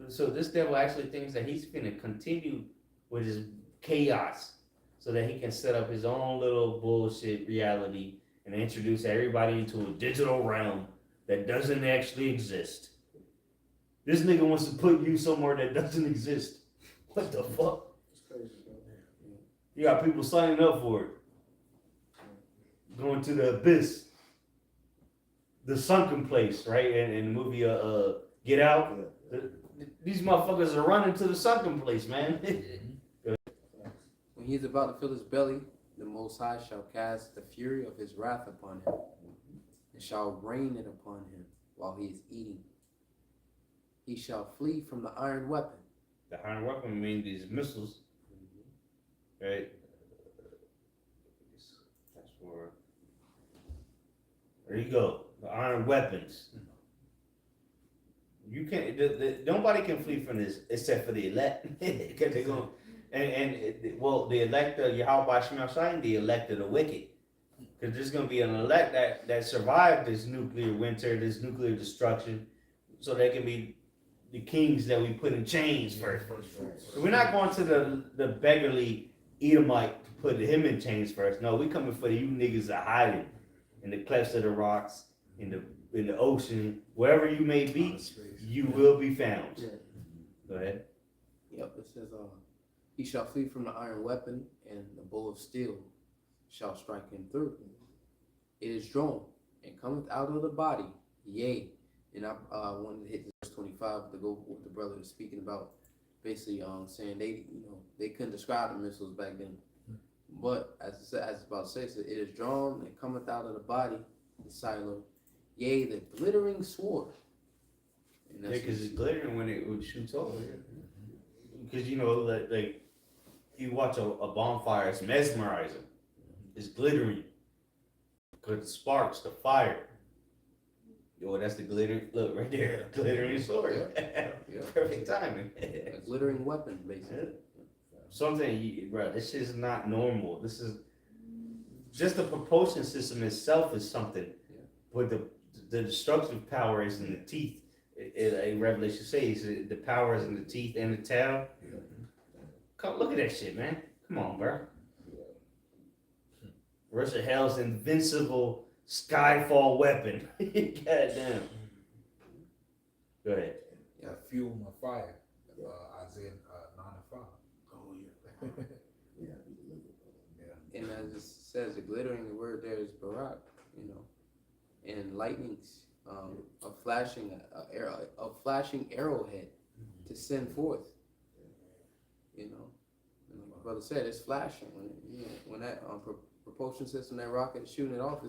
So this devil actually thinks that he's gonna continue with his chaos, so that he can set up his own little bullshit reality and introduce everybody into a digital realm that doesn't actually exist. This nigga wants to put you somewhere that doesn't exist. What the fuck? You got people signing up for it. Going to the abyss. The sunken place, right? In the movie Get Out. These motherfuckers are running to the sunken place, man. When he is about to fill his belly, the Most High shall cast the fury of his wrath upon him, and shall rain it upon him while he is eating. He shall flee from the iron weapon. The iron weapon means these missiles, right? That's for. There you go. The iron weapons. You can't. Nobody can flee from this except for the elect, because they're going. The elect of Yahweh Shemel Shai, the elect of the wicked. Because there's going to be an elect that survived this nuclear winter, this nuclear destruction, so they can be the kings that we put in chains first. We're not going to the beggarly Edomite to put him in chains first. No, we're coming for you niggas that hiding in the clefts of the rocks, in the ocean, wherever you may be, you will be found. Go ahead. Yep, it says, he shall flee from the iron weapon, and the bow of steel shall strike him through. It is drawn, and cometh out of the body, yea. And I wanted to hit verse 25 to go what the brother is speaking about. basically saying they couldn't describe the missiles back then. But as it's about to say, it is drawn and cometh out of the body, the silo, yea, the glittering sword. And Yeah, because it's glittering when it shoots over. Because like you watch a bonfire, it's mesmerizing. It's glittering. Because the sparks, the fire. Yo, that's the glitter. Look right there, glittering sword. Perfect timing. a glittering weapon, basically. Something, bro. This is not normal. This is just the propulsion system itself is something, but the destructive power is in the teeth. In Revelation says the power is in the teeth and the tail. Come look at that shit, man. Come on, bro. Versus hell's invincible skyfall weapon. Goddamn. Go ahead. Yeah, fuel my fire. Isaiah 9:5. Oh yeah. Yeah. And as it says, the glittering, the word there is barak, and lightnings, a flashing arrowhead to send forth. And like my brother said, it's flashing when that propulsion system, that rocket is shooting it off,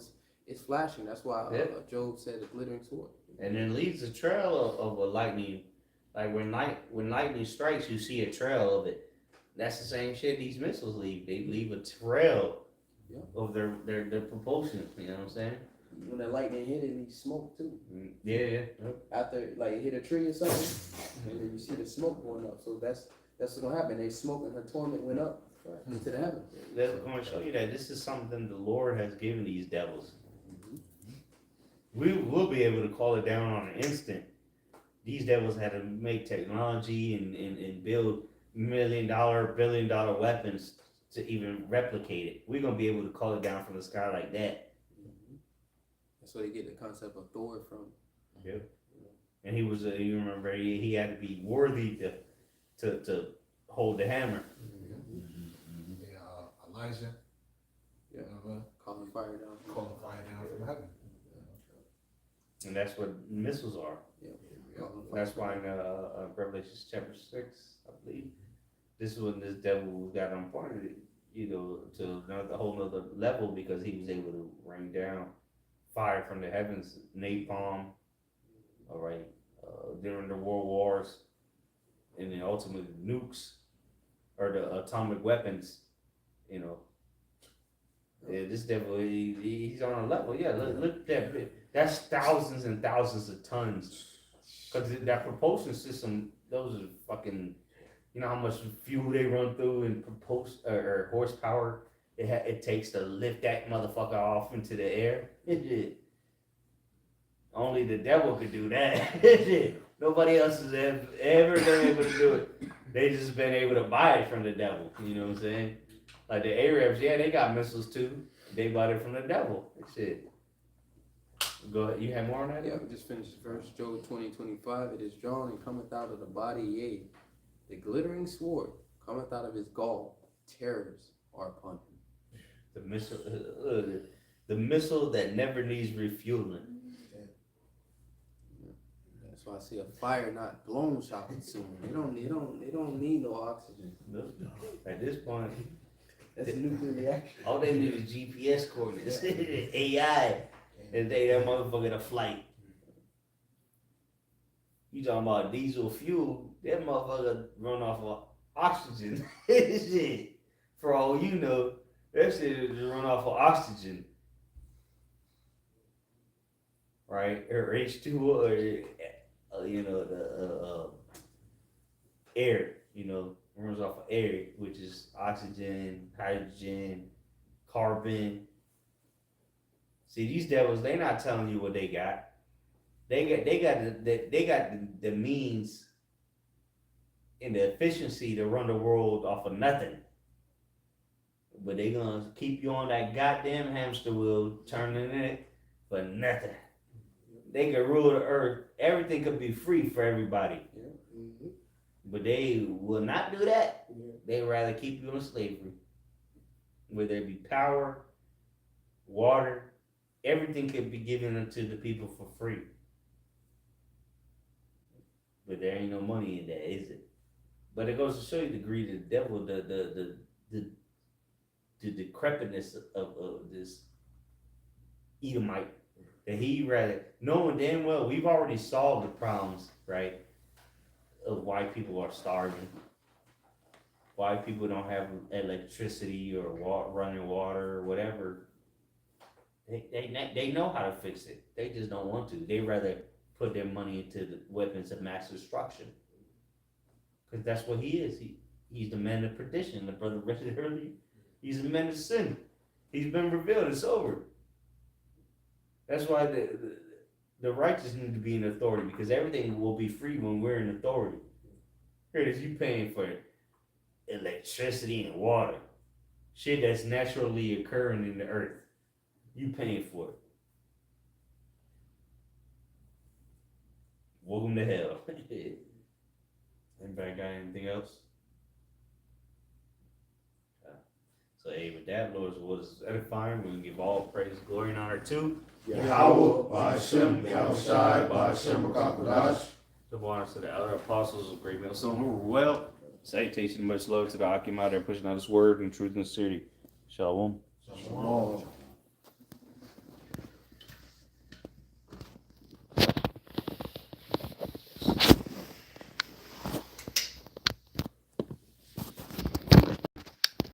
it's flashing. That's why Job said a glittering sword. And then leaves a trail of a lightning. Like when lightning strikes, you see a trail of it. That's the same shit these missiles leave. They leave a trail of their propulsion. You know what I'm saying? When that lightning hit it, it smoke too. Yeah. After like it hit a tree or something, and then you see the smoke going up. So that's what's gonna happen. They smoke and her torment went up into the heavens. That's going to show you that this is something the Lord has given these devils. We will be able to call it down on an instant. These devils had to make technology and build $1 million, $1 billion weapons to even replicate it. We're gonna be able to call it down from the sky like that. That's where they get the concept of Thor from. Yeah. And he was you remember he had to be worthy to hold the hammer. Yeah, Elijah. Yeah. Calling fire down. Calling fire down from heaven. And that's what missiles are. That's why in Revelation chapter 6, I believe, this is when this devil got appointed, to a whole nother level because he was able to rain down fire from the heavens, napalm, all right, during the world wars, and then ultimately nukes or the atomic weapons, Yeah, this devil, he's on a level. Yeah, look at that bit. That's thousands and thousands of tons. Because that propulsion system, those are fucking, how much fuel they run through and or horsepower it takes to lift that motherfucker off into the air. Only the devil could do that. Nobody else has ever been able to do it. They just been able to buy it from the devil. You know what I'm saying? Like the Arabs, they got missiles too. They bought it from the devil. Shit. Go ahead. You have more on that? Yeah, we just finished the verse, Job 20:25. It is drawn and cometh out of the body, yea, the glittering sword cometh out of his gall. Terrors are upon him. The missile that never needs refueling. That's why I see a fire not blown shall consume. They don't need no oxygen. No. At this point, That's a nuclear reaction. all they need is GPS coordinates, AI, and they that motherfucker to flight. You talking about diesel fuel? That motherfucker run off of oxygen. Shit. For all you know, that shit just run off of oxygen, right? Or H2O, or the air. Runs off of air, which is oxygen, hydrogen, carbon. See, these devils, they not telling you what they got. They got the means and the efficiency to run the world off of nothing. But they gonna keep you on that goddamn hamster wheel, turning it for nothing. They could rule the earth. Everything could be free for everybody. But they will not do that. They'd rather keep you in slavery. Whether it be power, water, everything could be given to the people for free. But there ain't no money in that, is it? But it goes to show you the greed of the devil, the decrepitness of this Edomite, that he rather, knowing damn well we've already solved the problems, right, of why people are starving, why people don't have electricity or running water or whatever. They know how to fix it. They just don't want to. They rather put their money into the weapons of mass destruction, because that's what he is. He's the man of perdition. The brother read it earlier. He's the man of sin. He's been revealed. It's over. That's why the righteous need to be in authority, because everything will be free when we're in authority. Here it is, you paying for electricity and water, shit that's naturally occurring in the earth. You paying for it. Welcome to hell. Anybody got anything else? So, hey, with that, Lord, was edifying. We can give all praise, glory, and honor to Yahweh, Ba'ashem, Yahushai, Ba'ashem, B'Kakodash. the honors to the other apostles of great millstone who were well. Salutation, much love to the Akim out there pushing out his word and truth and sincerity. Shalom. Shalom.